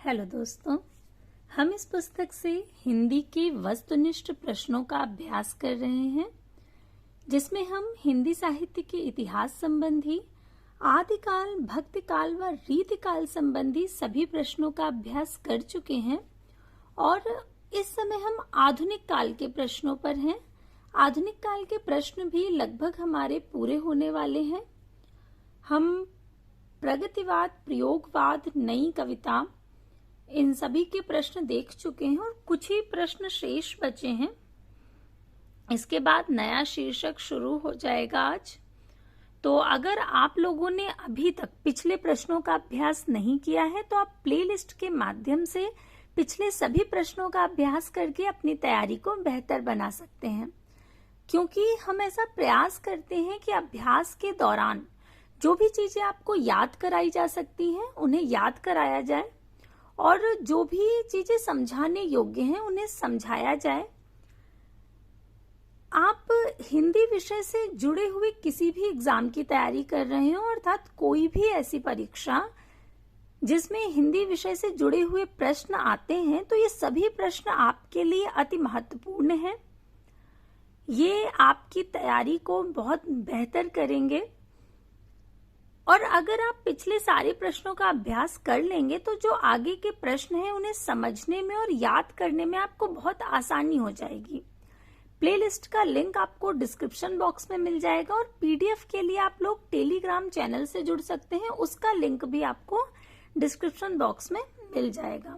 Hello दोस्तों, हम इस पुस्तक से हिंदी के वस्तुनिष्ठ प्रश्नों का अभ्यास कर रहे हैं, जिसमें हम हिंदी साहित्य के इतिहास संबंधी, आदिकाल, भक्तिकाल व रीतिकाल संबंधी सभी प्रश्नों का अभ्यास कर चुके हैं और इस समय हम आधुनिक काल के प्रश्नों पर हैं। आधुनिक काल के प्रश्न भी लगभग हमारे पूरे होने वाले हैं। हम प्रगतिवाद, प्रयोगवाद, नई कविता, इन सभी के प्रश्न देख चुके हैं और कुछ ही प्रश्न शेष बचे हैं। इसके बाद नया शीर्षक शुरू हो जाएगा आज। तो अगर आप लोगों ने अभी तक पिछले प्रश्नों का अभ्यास नहीं किया है तो आप प्लेलिस्ट के माध्यम से पिछले सभी प्रश्नों का अभ्यास करके अपनी तैयारी को बेहतर बना सकते हैं, क्योंकि हम ऐसा प्रयास करते हैं कि अभ्यास के दौरान जो भी चीजें आपको याद कराई जा सकती हैं उन्हें याद कराया जाए और जो भी चीजें समझाने योग्य हैं उन्हें समझाया जाए। आप हिंदी विषय से जुड़े हुए किसी भी एग्जाम की तैयारी कर रहे हो, अर्थात कोई भी ऐसी परीक्षा जिसमें हिंदी विषय से जुड़े हुए प्रश्न आते हैं, तो ये सभी प्रश्न आपके लिए अति महत्वपूर्ण हैं। ये आपकी तैयारी को बहुत बेहतर करेंगे और अगर आप पिछले सारे प्रश्नों का अभ्यास कर लेंगे तो जो आगे के प्रश्न हैं उन्हें समझने में और याद करने में आपको बहुत आसानी हो जाएगी। प्लेलिस्ट का लिंक आपको डिस्क्रिप्शन बॉक्स में मिल जाएगा और पीडीएफ के लिए आप लोग टेलीग्राम चैनल से जुड़ सकते हैं, उसका लिंक भी आपको डिस्क्रिप्शन बॉक्स में मिल जाएगा।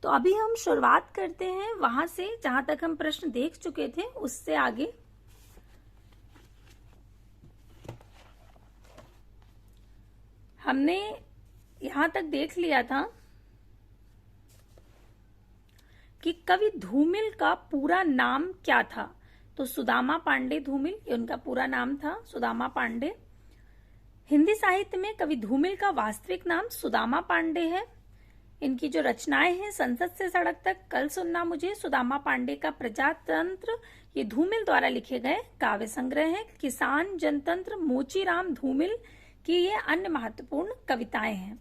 तो अभी हम शुरुआत करते हैं वहां से जहां तक हम प्रश्न देख चुके थे, उससे आगे। हमने यहां तक देख लिया था कि कवि धूमिल का पूरा नाम क्या था। तो सुदामा पांडे धूमिल, ये उनका पूरा नाम था, सुदामा पांडे। हिंदी साहित्य में कवि धूमिल का वास्तविक नाम सुदामा पांडे है। इनकी जो रचनाएं हैं, संसद से सड़क तक, कल सुनना मुझे, सुदामा पांडे का प्रजातंत्र, ये धूमिल द्वारा लिखे गए काव्य संग्रह है। किसान, जनतंत्र, मोचीराम धूमिल की ये अन्य महत्वपूर्ण कविताएं हैं।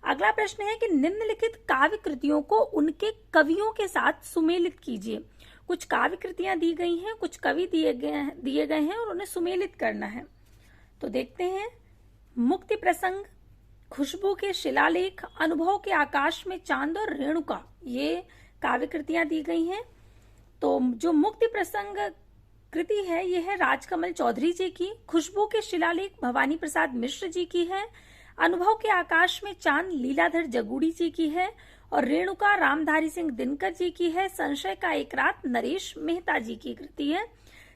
अगला प्रश्न है कि निम्नलिखित काव्य कृतियों को उनके कवियों के साथ सुमेलित कीजिए। कुछ काव्य कृतियां दी गई हैं, कुछ कवि दिए गए हैं और उन्हें सुमेलित करना है। तो देखते हैं। मुक्ति प्रसंग, खुशबू के शिलालेख, अनुभव के आकाश में चांद और रेणुका, ये काव्य कृतियां दी गई हैं। तो जो मुक्ति प्रसंग कृति है, यह है राजकमल चौधरी जी की। खुशबू के शिलालेख भवानी प्रसाद मिश्र जी की है। अनुभव के आकाश में चांद लीलाधर जगूड़ी जी की है और रेणुका रामधारी सिंह दिनकर जी की है। संशय का एक रात नरेश मेहता जी की कृति है।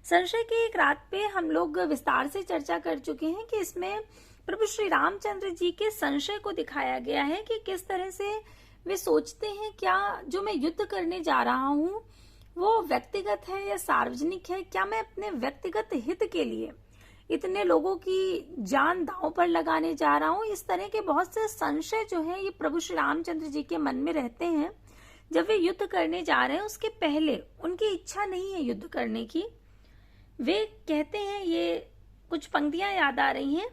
संशय की एक रात पे हम लोग विस्तार से चर्चा कर चुके हैं कि इसमें प्रभु श्री रामचंद्र जी के संशय को दिखाया गया है कि किस तरह से वे सोचते हैं, क्या जो मैं युद्ध करने जा रहा हूँ वो व्यक्तिगत है या सार्वजनिक है, क्या मैं अपने व्यक्तिगत हित के लिए इतने लोगों की जान दांव पर लगाने जा रहा हूँ। इस तरह के बहुत से संशय जो है ये प्रभु श्री रामचंद्र जी के मन में रहते हैं जब वे युद्ध करने जा रहे हैं। उसके पहले उनकी इच्छा नहीं है युद्ध करने की। वे कहते हैं, ये कुछ पंक्तियां याद आ रही हैं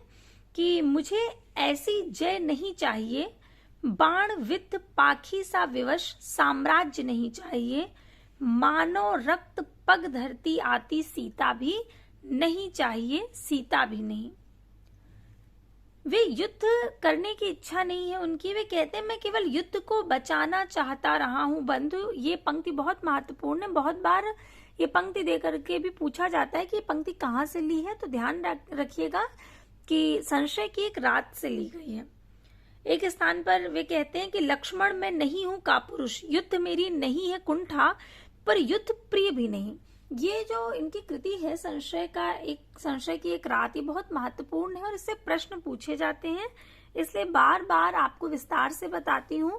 कि मुझे ऐसी जय नहीं चाहिए, बाण विद्ध पाखी सा विवश साम्राज्य नहीं चाहिए, मानो रक्त पग धरती आती सीता भी नहीं चाहिए, सीता भी नहीं। वे युद्ध करने की इच्छा नहीं है उनकी। वे कहते हैं, मैं केवल युद्ध को बचाना चाहता रहा हूं बंधु। ये पंक्ति बहुत महत्वपूर्ण है। बहुत बार ये पंक्ति देकर के भी पूछा जाता है कि ये पंक्ति कहाँ से ली है। तो ध्यान रखिएगा कि संशय की एक रात से ली गई है। एक स्थान पर वे कहते हैं कि लक्ष्मण मैं नहीं हूं कापुरुष, युद्ध मेरी नहीं है कुंठा, पर युद्ध प्रिय भी नहीं। ये जो इनकी कृति है संशय की एक रात, ये बहुत महत्वपूर्ण है और इससे प्रश्न पूछे जाते हैं, इसलिए बार बार आपको विस्तार से बताती हूं।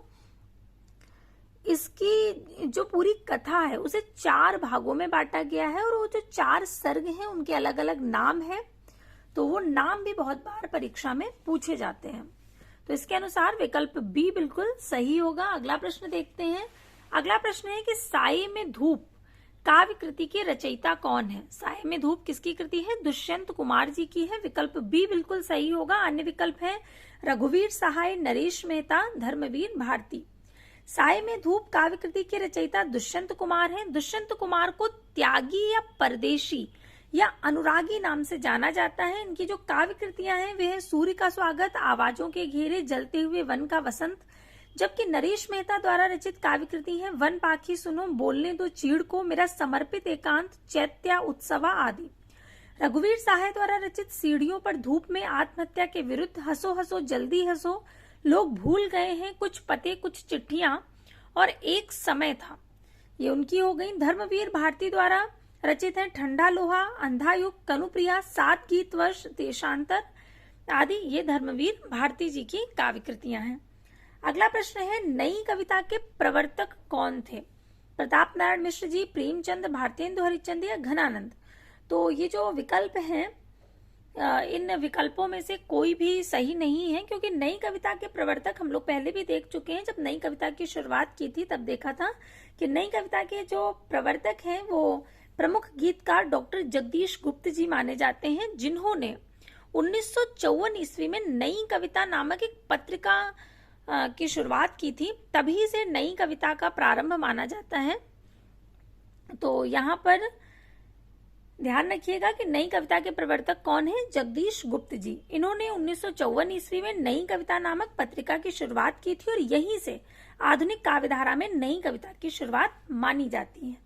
इसकी जो पूरी कथा है उसे 4 भागों में बांटा गया है और वो जो 4 सर्ग हैं उनके अलग अलग नाम है। तो वो नाम भी बहुत बार परीक्षा में पूछे जाते हैं। तो इसके अनुसार विकल्प बी बिल्कुल सही होगा। अगला प्रश्न देखते हैं। अगला प्रश्न है कि साये में धूप काव्य कृति के रचयिता कौन है। साये में धूप किसकी कृति है? दुष्यंत कुमार जी की है। विकल्प बी बिल्कुल सही होगा। अन्य विकल्प है रघुवीर सहाय, नरेश मेहता, धर्मवीर भारती। साय में धूप काव्य कृति के रचयिता दुष्यंत कुमार हैं। दुष्यंत कुमार को त्यागी या परदेशी या अनुरागी नाम से जाना जाता है। इनकी जो काव्य कृतियां हैं वे हैं सूर्य का स्वागत, आवाजों के घेरे, जलते हुए वन का वसंत। जबकि नरेश मेहता द्वारा रचित काव्य कृति है वन पाखी सुनो, बोलने दो चीड़ को, मेरा समर्पित एकांत, चैत्या उत्सवा आदि। रघुवीर सहाय द्वारा रचित सीढ़ियों पर धूप में आत्महत्या के विरुद्ध, हंसो हंसो जल्दी हंसो, लोग भूल गए हैं कुछ पते कुछ चिट्ठियां और एक समय था, ये उनकी हो गई। धर्मवीर भारती द्वारा रचित है ठंडा लोहा, अंधा युग, कनुप्रिया, 7 गीत वर्ष, देशांतर आदि। ये धर्मवीर भारती जी की काव्य कृतियां हैं। अगला प्रश्न है नई कविता के प्रवर्तक कौन थे? प्रताप नारायण मिश्र जी, प्रेमचंद, भारतेंदु हरिश्चंद्र या घनानंद? तो ये जो विकल्प हैं इन विकल्पों में से कोई भी सही नहीं है, क्योंकि नई कविता के प्रवर्तक हम लोग पहले भी देख चुके हैं। जब नई कविता की शुरुआत की थी तब देखा था कि नई कविता के जो प्रवर्तक हैं वो प्रमुख गीतकार डॉक्टर जगदीश गुप्त जी माने जाते हैं, जिन्होंने 1954 ईस्वी में नई कविता नामक एक पत्रिका की शुरुआत की थी। तभी से नई कविता का प्रारंभ माना जाता है। तो यहाँ पर ध्यान रखिएगा कि नई कविता के प्रवर्तक कौन है? जगदीश गुप्त जी। इन्होंने 1954 ईस्वी में नई कविता नामक पत्रिका की शुरुआत की थी और यहीं से आधुनिक काव्यधारा में नई कविता की शुरुआत मानी जाती है।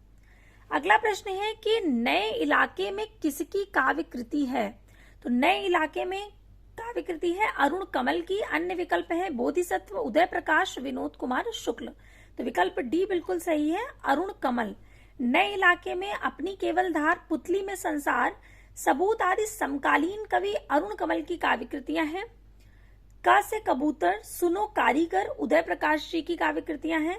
अगला प्रश्न है कि नए इलाके में किसकी काव्य कृति है? तो नए इलाके में काव्य कृति है अरुण कमल की। अन्य विकल्प है बोधिसत्व, उदय प्रकाश, विनोद कुमार शुक्ल। तो विकल्प डी बिल्कुल सही है, अरुण कमल। नए इलाके में अपनी केवल धार, पुतली में संसार, सबूत आदि समकालीन कवि अरुण कमल की काव्य कृतियां हैं। क से कबूतर, सुनो कारीगर, उदय प्रकाश जी की काव्य कृतियां हैं।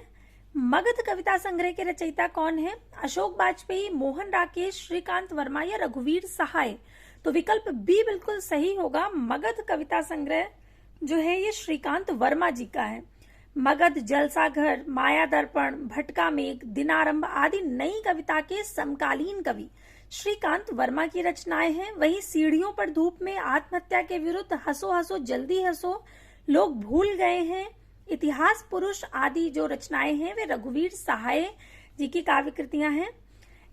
मगध कविता संग्रह के रचयिता कौन है? अशोक वाजपेयी, मोहन राकेश, श्रीकांत वर्मा या रघुवीर सहाय? तो विकल्प बी बिल्कुल सही होगा। मगध कविता संग्रह जो है ये श्रीकांत वर्मा जी का है। मगध, जलसाघर, माया दर्पण, भटका मेघ, दिनारंभ आदि नई कविता के समकालीन कवि श्रीकांत वर्मा की रचनाएं हैं। वही सीढ़ियों पर धूप में, आत्महत्या के विरुद्ध, हंसो हंसो जल्दी हंसो, लोग भूल गए हैं, इतिहास पुरुष आदि जो रचनाएं हैं वे रघुवीर सहाय जी की काव्य कृतियां हैं।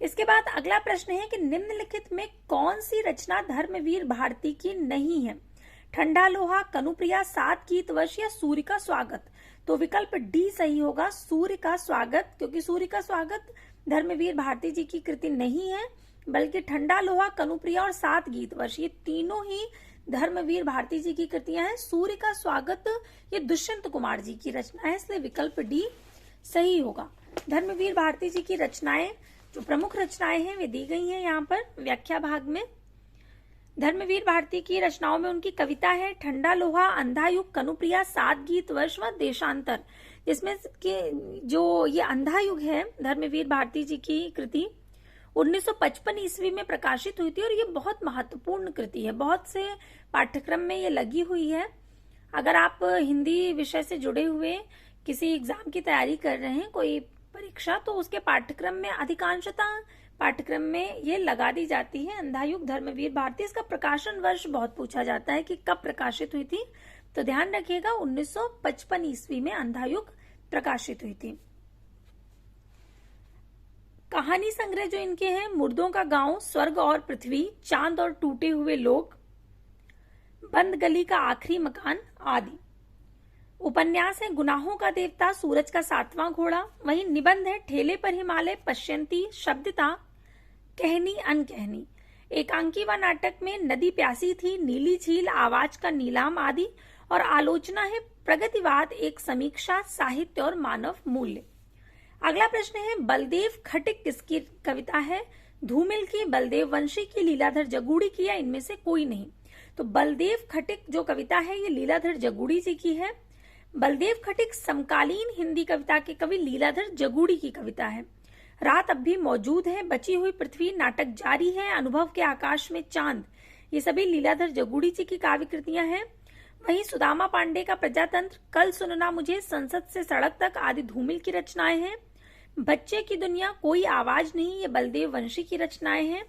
इसके बाद अगला प्रश्न है कि निम्नलिखित में कौन सी रचना धर्मवीर भारती की नहीं है? ठंडा लोहा, कनुप्रिया, 7 गीत वर्ष या सूर्य का स्वागत? तो विकल्प डी सही होगा, सूर्य का स्वागत, क्योंकि सूर्य का स्वागत धर्मवीर भारती जी की कृति नहीं है, बल्कि ठंडा लोहा, कनुप्रिया और 7 गीत वर्ष ये तीनों ही धर्मवीर भारती जी की कृतियां हैं। सूर्य का स्वागत ये दुष्यंत कुमार जी की रचना है, इसलिए विकल्प डी सही होगा। धर्मवीर भारती जी की रचनाएं जो प्रमुख रचनाएं हैं वे दी गई हैं यहाँ पर व्याख्या भाग में। धर्मवीर भारती की रचनाओं में उनकी कविता है ठंडा लोहा, अंधा युग, कनुप्रिया, 7 गीत वर्ष व देशांतर, जिसमें कि जो ये अंधा युग है धर्मवीर भारती जी की कृति 1955 ईस्वी में प्रकाशित हुई थी और ये बहुत महत्वपूर्ण कृति है। बहुत से पाठ्यक्रम में ये लगी हुई है। अगर आप हिंदी विषय से जुड़े हुए किसी एग्जाम की तैयारी कर रहे हैं, कोई परीक्षा, तो उसके पाठ्यक्रम में अधिकांशतः पाठ्यक्रम में ये लगा दी जाती है अंधायुग धर्मवीर भारती। इसका प्रकाशन वर्ष बहुत पूछा जाता है कि कब प्रकाशित हुई थी, तो ध्यान रखिएगा 1955 ईस्वी में अंधायुग प्रकाशित हुई थी। कहानी संग्रह जो इनके हैं मुर्दों का गांव, स्वर्ग और पृथ्वी, चांद और टूटे हुए लोग, बंद गली का आखिरी मकान आदि। उपन्यास है गुनाहों का देवता, सूरज का 7वां घोड़ा। वहीं निबंध है ठेले पर हिमालय, पश्यंती, शब्दता, कहनी अनकहनी। एकांकी व नाटक में नदी प्यासी थी, नीली झील, आवाज का नीलाम आदि। और आलोचना है प्रगतिवाद, एक समीक्षा, साहित्य और मानव मूल्य। अगला प्रश्न है बलदेव खटिक किसकी कविता है? धूमिल की, बलदेव वंशी की, लीलाधर जगूड़ी की या इनमें से कोई नहीं? तो बलदेव खटिक जो कविता है ये लीलाधर जगूड़ी जी की है। बलदेव खटिक समकालीन हिंदी कविता के कवि लीलाधर जगूड़ी की कविता है। रात अब भी मौजूद है, बची हुई पृथ्वी, नाटक जारी है, अनुभव के आकाश में चांद, ये सभी लीलाधर जगूड़ी जी की काव्य कृतियां हैं। वहीं सुदामा पांडे का प्रजातंत्र, कल सुनना मुझे, संसद से सड़क तक आदि धूमिल की रचनाएं हैं। बच्चे की दुनिया, कोई आवाज नहीं, ये बलदेव वंशी की रचनाएं हैं।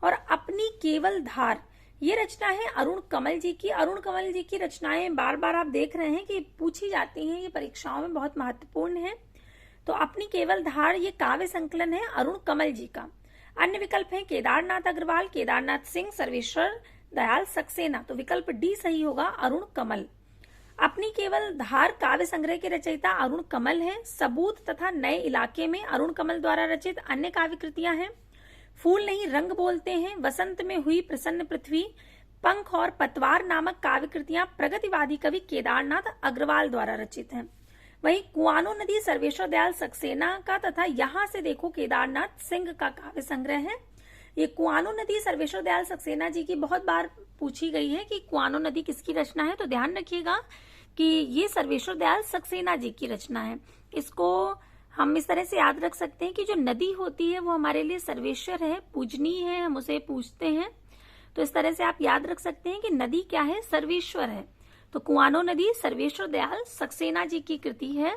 और अपनी केवल धार ये रचना है अरुण कमल जी की। अरुण कमल जी की रचनाएं बार बार आप देख रहे हैं कि पूछी जाती हैं, ये परीक्षाओं में बहुत महत्वपूर्ण है। तो अपनी केवल धार ये काव्य संकलन है अरुण कमल जी का। अन्य विकल्प है केदारनाथ अग्रवाल, केदारनाथ सिंह, सर्वेश्वर दयाल सक्सेना। तो विकल्प डी सही होगा, अरुण कमल। अपनी केवल धार काव्य संग्रह के रचयिता अरुण कमल हैं। सबूत तथा नए इलाके में अरुण कमल द्वारा रचित अन्य काव्य कृतियां हैं फूल नहीं रंग बोलते हैं, वसंत में हुई प्रसन्न पृथ्वी, पंख और पतवार नामक काव्य कृतियां प्रगतिवादी कवि केदारनाथ अग्रवाल द्वारा रचित हैं। वहीं कुआनो नदी सर्वेश्वर दयाल सक्सेना का तथा यहाँ से देखो केदारनाथ सिंह का काव्य संग्रह है। ये कुआनो नदी सर्वेश्वर दयाल सक्सेना जी की बहुत बार पूछी गई है कि कुआनो नदी किसकी रचना है, तो ध्यान रखिएगा कि ये सर्वेश्वर दयाल सक्सेना जी की रचना है। इसको हम इस तरह से याद रख सकते हैं कि जो नदी होती है वो हमारे लिए सर्वेश्वर है, पूजनीय है, हम उसे पूजते हैं। तो इस तरह से आप याद रख सकते हैं कि नदी क्या है, सर्वेश्वर है। तो कुआनो नदी सर्वेश्वर दयाल सक्सेना जी की कृति है।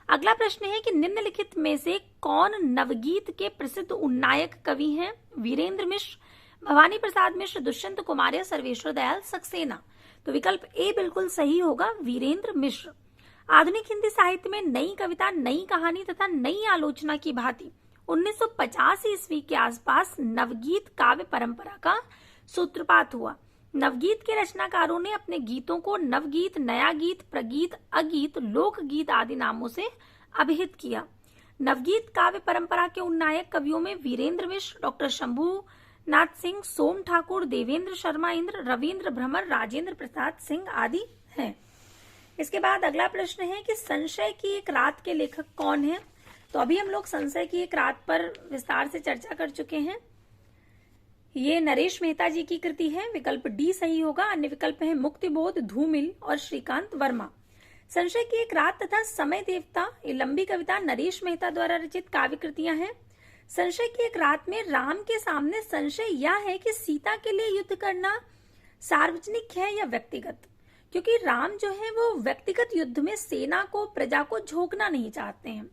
अगला प्रश्न है कि निम्नलिखित में से कौन नवगीत के प्रसिद्ध उन्नायक कवि हैं? वीरेंद्र मिश्र, भवानी प्रसाद मिश्र, दुष्यंत कुमार या सर्वेश्वर दयाल सक्सेना। तो विकल्प ए बिल्कुल सही होगा, वीरेंद्र मिश्र। आधुनिक हिंदी साहित्य में नई कविता, नई कहानी तथा नई आलोचना की भांति 1950 ईस्वी के आसपास नवगीत काव्य परंपरा का सूत्रपात हुआ। नवगीत के रचनाकारों ने अपने गीतों को नवगीत, नया गीत, प्रगीत, अगीत, लोकगीत आदि नामों से अभिहित किया। नवगीत काव्य परंपरा के उन्नायक कवियों में वीरेंद्र मिश्र, डॉक्टर शंभुनाथ सिंह, सोम ठाकुर, देवेंद्र शर्मा इंद्र, रविंद्र भ्रमर, राजेंद्र प्रसाद सिंह आदि हैं। इसके बाद अगला प्रश्न है कि संशय की एक रात के लेखक कौन है? तो अभी हम लोग संशय की एक रात पर विस्तार से चर्चा कर चुके हैं। ये नरेश मेहता जी की कृति है, विकल्प डी सही होगा। अन्य विकल्प है मुक्तिबोध, धूमिल और श्रीकांत वर्मा। संशय की एक रात तथा समय देवता ये लंबी कविता नरेश मेहता द्वारा रचित काव्य कृतियां हैं। संशय की एक रात में राम के सामने संशय यह है कि सीता के लिए युद्ध करना सार्वजनिक है या व्यक्तिगत, क्योंकि राम जो है वो व्यक्तिगत युद्ध में सेना को, प्रजा को झोंकना नहीं चाहते हैं।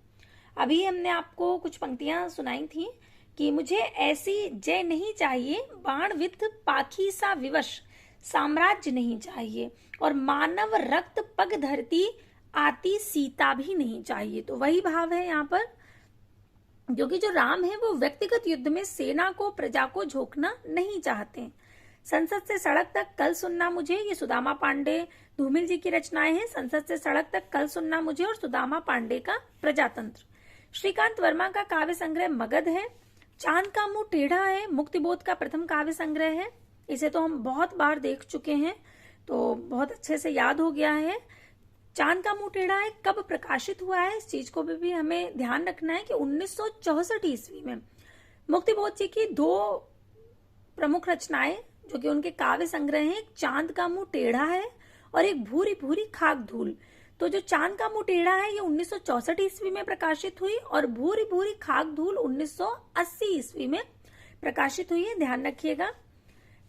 अभी हमने आपको कुछ पंक्तियां सुनाई थी कि मुझे ऐसी जय नहीं चाहिए, बाण विद्ध पाखी सा विवश साम्राज्य नहीं चाहिए, और मानव रक्त पग धरती आती सीता भी नहीं चाहिए। तो वही भाव है यहाँ पर, क्योंकि जो राम है वो व्यक्तिगत युद्ध में सेना को, प्रजा को झोंकना नहीं चाहते। संसद से सड़क तक कल सुनना मुझे, ये सुदामा पांडे धूमिल जी की रचनाएं हैं। संसद से सड़क तक कल सुनना मुझे और सुदामा पांडे का प्रजातंत्र। श्रीकांत वर्मा का काव्य संग्रह मगध है। चांद का मुंह टेढ़ा है मुक्तिबोध का प्रथम काव्य संग्रह है। इसे तो हम बहुत बार देख चुके हैं, तो बहुत अच्छे से याद हो गया है। चांद का मुंह टेढ़ा है कब प्रकाशित हुआ है, इस चीज को भी हमें ध्यान रखना है कि 1964 ईस्वी में। मुक्तिबोध जी की दो प्रमुख रचनाएं जो कि उनके काव्य संग्रह हैं, एक चांद का मुंह टेढ़ा है और एक भूरी भूरी खाक धूल। तो जो चांद का मुंह टेढ़ा है ये 1964 ईस्वी में प्रकाशित हुई और भूरी भूरी खाक धूल 1980 ईस्वी में प्रकाशित हुई है, ध्यान रखिएगा।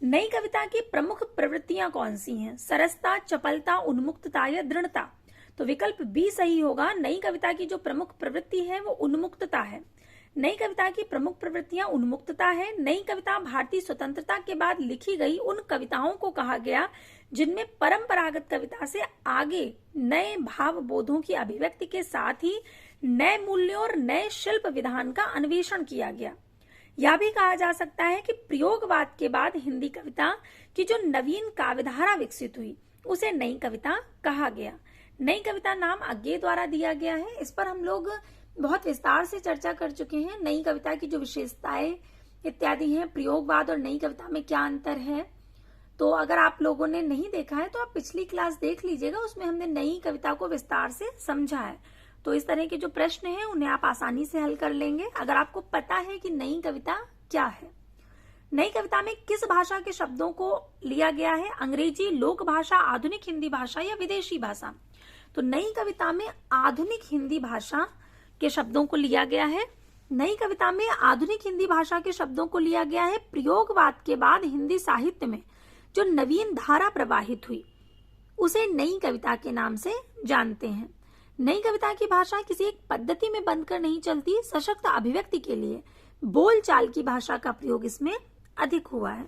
नई कविता की प्रमुख प्रवृत्तियां कौन सी हैं? सरसता, चपलता, उन्मुक्तता या दृढ़ता। तो विकल्प बी सही होगा। नई कविता की जो प्रमुख प्रवृत्ति है वो उन्मुक्तता है। नई कविता की प्रमुख प्रवृत्तियां उन्मुक्तता है। नई कविता भारतीय स्वतंत्रता के बाद लिखी गई उन कविताओं को कहा गया जिनमें परंपरागत कविता से आगे नए भाव बोधों की अभिव्यक्ति के साथ ही नए मूल्यों और नए शिल्प विधान का अन्वेषण किया गया। यह भी कहा जा सकता है कि प्रयोगवाद के बाद हिंदी कविता की जो नवीन काव्यधारा विकसित हुई उसे नई कविता कहा गया। नई कविता नाम अज्ञे द्वारा दिया गया है। इस पर हम लोग बहुत विस्तार से चर्चा कर चुके हैं। नई कविता की जो विशेषताएं इत्यादि हैं, प्रयोगवाद और नई कविता में क्या अंतर है, तो अगर आप लोगों ने नहीं देखा है तो आप पिछली क्लास देख लीजिएगा, उसमें हमने नई कविता को विस्तार से समझा है। तो इस तरह के जो प्रश्न हैं उन्हें आप आसानी से हल कर लेंगे अगर आपको पता है कि नई कविता क्या है। नई कविता में किस भाषा के शब्दों को लिया गया है? अंग्रेजी, लोक भाषा, आधुनिक हिंदी भाषा या विदेशी भाषा। तो नई कविता में आधुनिक हिंदी भाषा के शब्दों को लिया गया है। नई कविता में आधुनिक हिंदी भाषा के शब्दों को लिया गया है। प्रयोगवाद के बाद हिंदी साहित्य में जो नवीन धारा प्रवाहित हुई उसे नई कविता के नाम से जानते हैं। नई कविता की भाषा किसी एक पद्धति में बंधकर नहीं चलती, सशक्त अभिव्यक्ति के लिए बोलचाल की भाषा का प्रयोग इसमें अधिक हुआ है।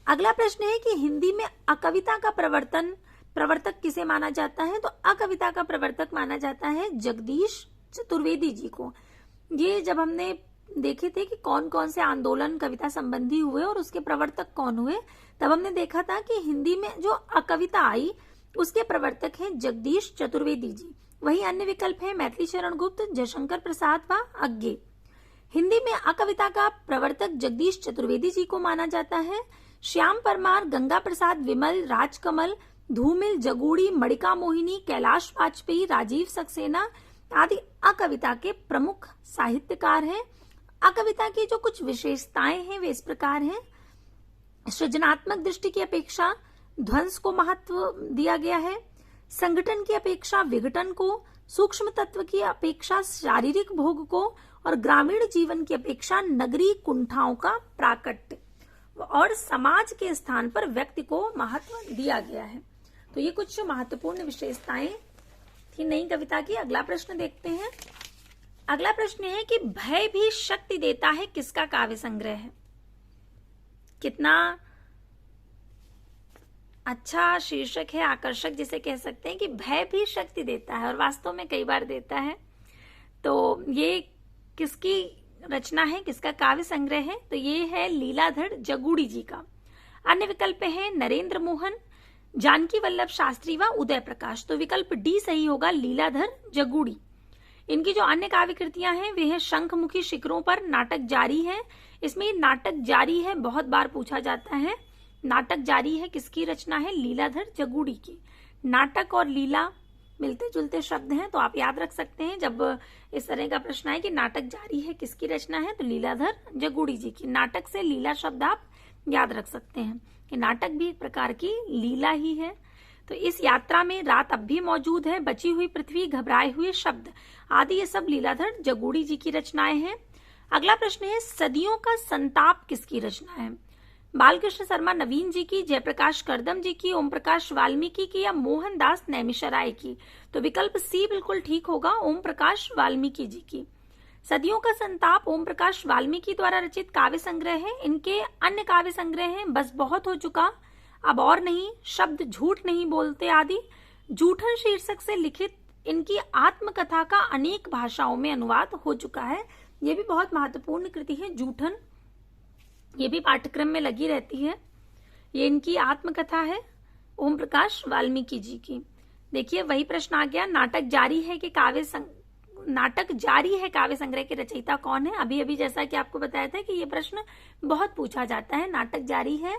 अगला प्रश्न है कि हिंदी में अकविता का प्रवर्तक किसे माना जाता है? तो अकविता का प्रवर्तक माना जाता है जगदीश चतुर्वेदी जी को। ये जब हमने देखे थे कि कौन कौन से आंदोलन कविता संबंधी हुए और उसके प्रवर्तक कौन हुए, तब हमने देखा था कि हिंदी में जो अकविता आई उसके प्रवर्तक हैं जगदीश चतुर्वेदी जी। वही अन्य विकल्प है मैथिली शरण गुप्त, जयशंकर प्रसाद व अज्ञे। हिंदी में अकविता का प्रवर्तक जगदीश चतुर्वेदी जी को माना जाता है। श्याम परमार, गंगा प्रसाद विमल, राजकमल, धूमिल, जगूड़ी, मणिका मोहिनी, कैलाश वाजपेयी, राजीव सक्सेना आदि अकविता के प्रमुख साहित्यकार हैं। अकविता की जो कुछ विशेषताएं हैं वे इस प्रकार हैं। सृजनात्मक दृष्टि की अपेक्षा ध्वंस को महत्व दिया गया है, संगठन की अपेक्षा विघटन को, सूक्ष्म तत्व की अपेक्षा शारीरिक भोग को और ग्रामीण जीवन की अपेक्षा नगरीय कुंठाओं का प्राकट्य और समाज के स्थान पर व्यक्ति को महत्व दिया गया है। तो ये कुछ महत्वपूर्ण विशेषताएं थी नई कविता की। अगला प्रश्न देखते हैं। अगला प्रश्न है कि भय भी शक्ति देता है किसका काव्य संग्रह है? कितना अच्छा शीर्षक है, आकर्षक जिसे कह सकते हैं कि भय भी शक्ति देता है, और वास्तव में कई बार देता है। तो ये किसकी रचना है, किसका काव्य संग्रह है? तो ये है लीलाधर जगूड़ी जी का। अन्य विकल्प है नरेंद्र मोहन, जानकी वल्लभ शास्त्री व उदय प्रकाश। तो विकल्प डी सही होगा, लीलाधर जगूड़ी। इनकी जो अन्य काव्य कृतियां हैं वे है शंखमुखी शिखरों पर, नाटक जारी है। इसमें नाटक जारी है बहुत बार पूछा जाता है। नाटक जारी है किसकी रचना है? लीलाधर जगूड़ी की। नाटक और लीला मिलते जुलते शब्द हैं, तो आप याद रख सकते हैं जब इस तरह का प्रश्न आए कि नाटक जारी है किसकी रचना है, तो लीलाधर जगूड़ी जी की। नाटक से लीला शब्द आप याद रख सकते हैं कि नाटक भी एक प्रकार की लीला ही है। तो इस यात्रा में रात अब भी मौजूद है, बची हुई पृथ्वी, घबराए हुए शब्द आदि ये सब लीलाधर जगूड़ी जी की रचनाएं हैं। अगला प्रश्न है सदियों का संताप किसकी रचना है? बालकृष्ण शर्मा नवीन जी की, जयप्रकाश करदम जी की, ओम प्रकाश वाल्मीकि की या मोहनदास नैमिषारण्य की? तो विकल्प सी बिल्कुल ठीक होगा, ओम प्रकाश वाल्मीकि जी की। सदियों का संताप ओम प्रकाश वाल्मीकि द्वारा रचित काव्य संग्रह है। इनके अन्य काव्य संग्रह हैं बस बहुत हो चुका, अब और नहीं, शब्द झूठ नहीं बोलते आदि। जूठन शीर्षक से लिखित इनकी आत्मकथा का अनेक भाषाओं में अनुवाद हो चुका है। ये भी बहुत महत्वपूर्ण कृति है जूठन, ये भी पाठ्यक्रम में लगी रहती है। ये इनकी आत्मकथा है ओम प्रकाश वाल्मीकि जी की। देखिए वही प्रश्न आ गया, नाटक जारी है कि नाटक जारी है काव्य संग्रह के रचयिता कौन है? अभी अभी जैसा कि आपको बताया था कि ये प्रश्न बहुत पूछा जाता है, नाटक जारी है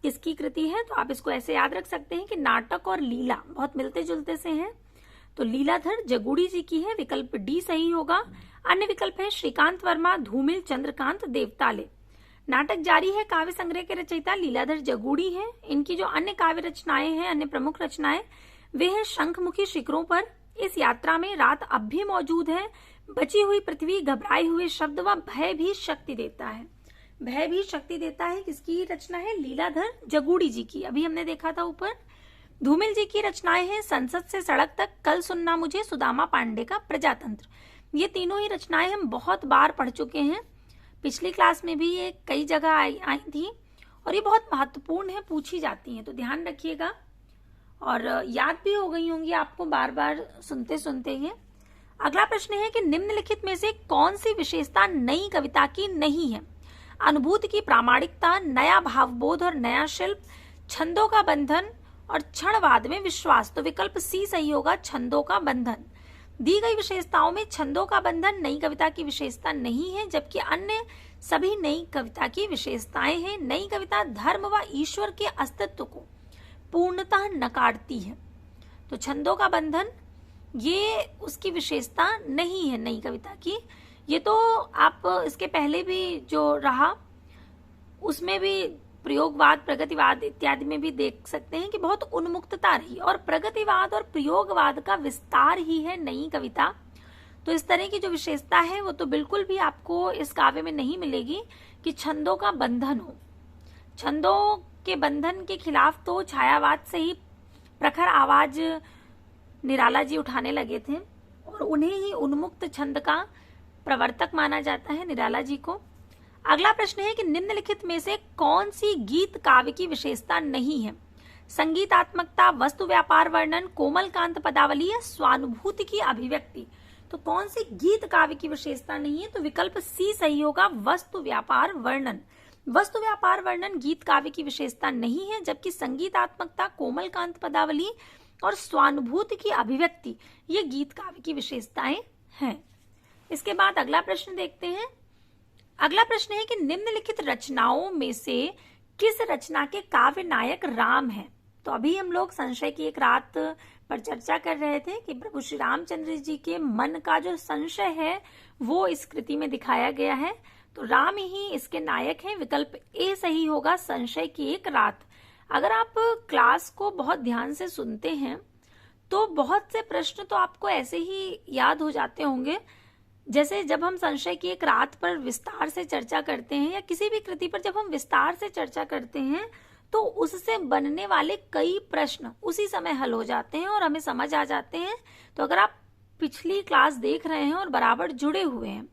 किसकी कृति है? तो आप इसको ऐसे याद रख सकते हैं कि नाटक और लीला बहुत मिलते जुलते से हैं, तो लीलाधर जगूड़ी जी की है, विकल्प डी सही होगा। अन्य विकल्प है श्रीकांत वर्मा, धूमिल, चंद्रकांत, देवताले। नाटक जारी है काव्य संग्रह के रचयिता लीलाधर जगूड़ी हैं। इनकी जो अन्य काव्य रचनाएं हैं, अन्य प्रमुख रचनाएं, वे हैं शंखमुखी शिखरों पर, इस यात्रा में रात अब भी मौजूद है, बची हुई पृथ्वी, घबराए हुए शब्द व भय भी शक्ति देता है। भय भी शक्ति देता है किसकी रचना है? लीलाधर जगूड़ी जी की। अभी हमने देखा था ऊपर। धूमिल जी की रचनाएं हैं संसद से सड़क तक, कल सुनना मुझे, सुदामा पांडे का प्रजातंत्र। ये तीनों ही रचनाएं हम बहुत बार पढ़ चुके हैं, पिछली क्लास में भी ये कई जगह आई थी और ये बहुत महत्वपूर्ण है, पूछी जाती हैं, तो ध्यान रखिएगा और याद भी हो गई होंगी आपको बार बार सुनते सुनते ही। अगला प्रश्न है कि निम्नलिखित में से कौन सी विशेषता नई कविता की नहीं है? अनुभूति की प्रामाणिकता, नया भावबोध और नया शिल्प, छंदों का बंधन और क्षणवाद में विश्वास। तो विकल्प सी सही होगा, छंदों का बंधन। दी गई विशेषताओं में छंदों का बंधन नई कविता की विशेषता नहीं है, जबकि अन्य सभी नई कविता की विशेषताएं हैं। नई कविता धर्म व ईश्वर के अस्तित्व को पूर्णतः नकारती है, तो छंदों का बंधन ये उसकी विशेषता नहीं है नई कविता की। ये तो आप इसके पहले भी जो रहा उसमें भी प्रयोगवाद, प्रगतिवाद इत्यादि में भी देख सकते हैं कि बहुत उन्मुक्तता रही, और प्रगतिवाद और प्रयोगवाद का विस्तार ही है नई कविता। तो इस तरह की जो विशेषता है वो तो बिल्कुल भी आपको इस काव्य में नहीं मिलेगी कि छंदों का बंधन हो। छंदों के बंधन के खिलाफ तो छायावाद से ही प्रखर आवाज निराला जी उठाने लगे थे और उन्हें ही उन्मुक्त छंद का प्रवर्तक माना जाता है, निराला जी को। अगला प्रश्न है कि निम्नलिखित में से कौन सी गीत काव्य की विशेषता नहीं है? संगीतात्मकता, वस्तु व्यापार वर्णन, कोमलकांत पदावली या स्वानुभूति की अभिव्यक्ति। तो कौन सी गीत काव्य की विशेषता नहीं है? तो विकल्प सी सही होगा, वस्तु व्यापार वर्णन। वस्तु व्यापार वर्णन गीत काव्य की विशेषता नहीं है, जबकि संगीतात्मकता, कोमलकांत पदावली और स्वानुभूति की अभिव्यक्ति ये गीत काव्य की विशेषताएं हैं। इसके बाद अगला प्रश्न देखते हैं। अगला प्रश्न है कि निम्नलिखित रचनाओं में से किस रचना के काव्य नायक राम है? तो अभी हम लोग संशय की एक रात पर चर्चा कर रहे थे कि प्रभु श्री रामचंद्र जी के मन का जो संशय है वो इस कृति में दिखाया गया है। तो राम ही इसके नायक हैं। विकल्प ए सही होगा, संशय की एक रात। अगर आप क्लास को बहुत ध्यान से सुनते हैं तो बहुत से प्रश्न तो आपको ऐसे ही याद हो जाते होंगे। जैसे जब हम संशय की एक रात पर विस्तार से चर्चा करते हैं या किसी भी कृति पर जब हम विस्तार से चर्चा करते हैं तो उससे बनने वाले कई प्रश्न उसी समय हल हो जाते हैं और हमें समझ आ जाते हैं। तो अगर आप पिछली क्लास देख रहे हैं और बराबर जुड़े हुए हैं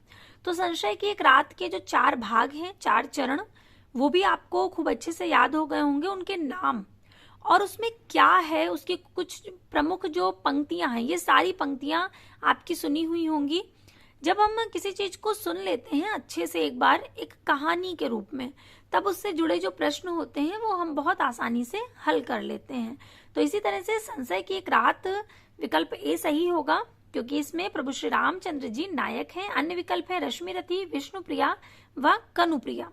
तो संशय की एक रात के जो 4 भाग हैं, 4 चरण, वो भी आपको खूब अच्छे से याद हो गए होंगे, उनके नाम और उसमें क्या है, उसकी कुछ प्रमुख जो पंक्तियां हैं, ये सारी पंक्तियां आपकी सुनी हुई होंगी। जब हम किसी चीज को सुन लेते हैं अच्छे से एक बार एक कहानी के रूप में, तब उससे जुड़े जो प्रश्न होते हैं वो हम बहुत आसानी से हल कर लेते हैं। तो इसी तरह से संशय की एक रात विकल्प ए सही होगा, क्योंकि इसमें प्रभु श्री रामचंद्र जी नायक हैं। अन्य विकल्प है रश्मिरथी, विष्णुप्रिया व कनुप्रिया।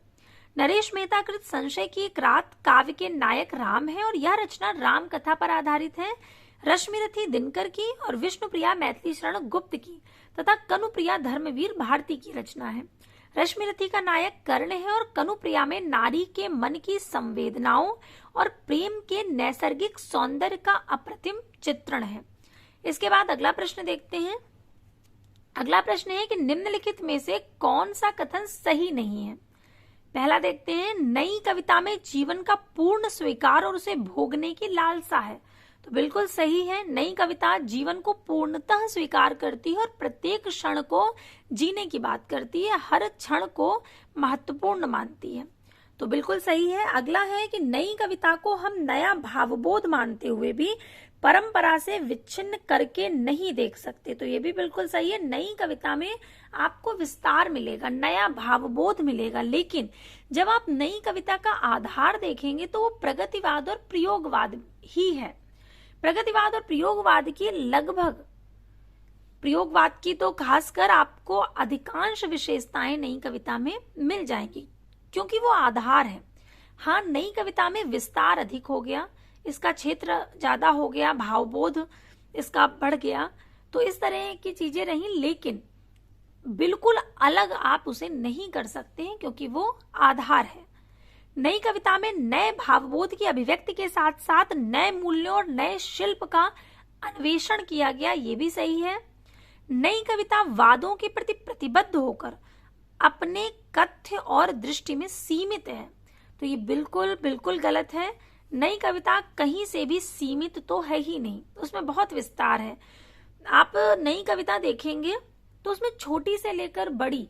नरेश मेहता कृत संशय की एक रात काव्य के नायक राम है और यह रचना राम कथा पर आधारित है। रश्मिरथी दिनकर की और विष्णुप्रिया मैथिली शरण गुप्त की तथा कनुप्रिया धर्मवीर भारती की रचना है। रश्मिरथी का नायक कर्ण है और कनुप्रिया में नारी के मन की संवेदनाओं और प्रेम के नैसर्गिक सौंदर्य का अप्रतिम चित्रण है। इसके बाद अगला प्रश्न देखते हैं। अगला प्रश्न है कि निम्नलिखित में से कौन सा कथन सही नहीं है? पहला देखते हैं, नई कविता में जीवन का पूर्ण स्वीकार और उसे भोगने की लालसा है। तो बिल्कुल सही है, नई कविता जीवन को पूर्णतः स्वीकार करती है और प्रत्येक क्षण को जीने की बात करती है, हर क्षण को महत्वपूर्ण मानती है। तो बिल्कुल सही है। अगला है कि नई कविता को हम नया भावबोध मानते हुए भी परंपरा से विच्छिन्न करके नहीं देख सकते। तो ये भी बिल्कुल सही है, नई कविता में आपको विस्तार मिलेगा, नया भावबोध मिलेगा, लेकिन जब आप नई कविता का आधार देखेंगे तो वो प्रगतिवाद और प्रयोगवाद ही है। प्रगतिवाद और प्रयोगवाद की लगभग, प्रयोगवाद की तो खासकर आपको अधिकांश विशेषताएं नई कविता में मिल जाएंगी, क्योंकि वो आधार है। हाँ, नई कविता में विस्तार अधिक हो गया, इसका क्षेत्र ज्यादा हो गया, भावबोध इसका बढ़ गया, तो इस तरह की चीजें रही, लेकिन बिल्कुल अलग आप उसे नहीं कर सकते हैं क्योंकि वो आधार है। नई कविता में नए भावबोध की अभिव्यक्ति के साथ साथ नए मूल्यों और नए शिल्प का अन्वेषण किया गया, ये भी सही है। नई कविता वादों के प्रति प्रतिबद्ध होकर अपने कथ्य और दृष्टि में सीमित है। तो ये बिल्कुल बिल्कुल गलत है। नई कविता कहीं से भी सीमित तो है ही नहीं, उसमें बहुत विस्तार है। आप नई कविता देखेंगे तो उसमें छोटी से लेकर बड़ी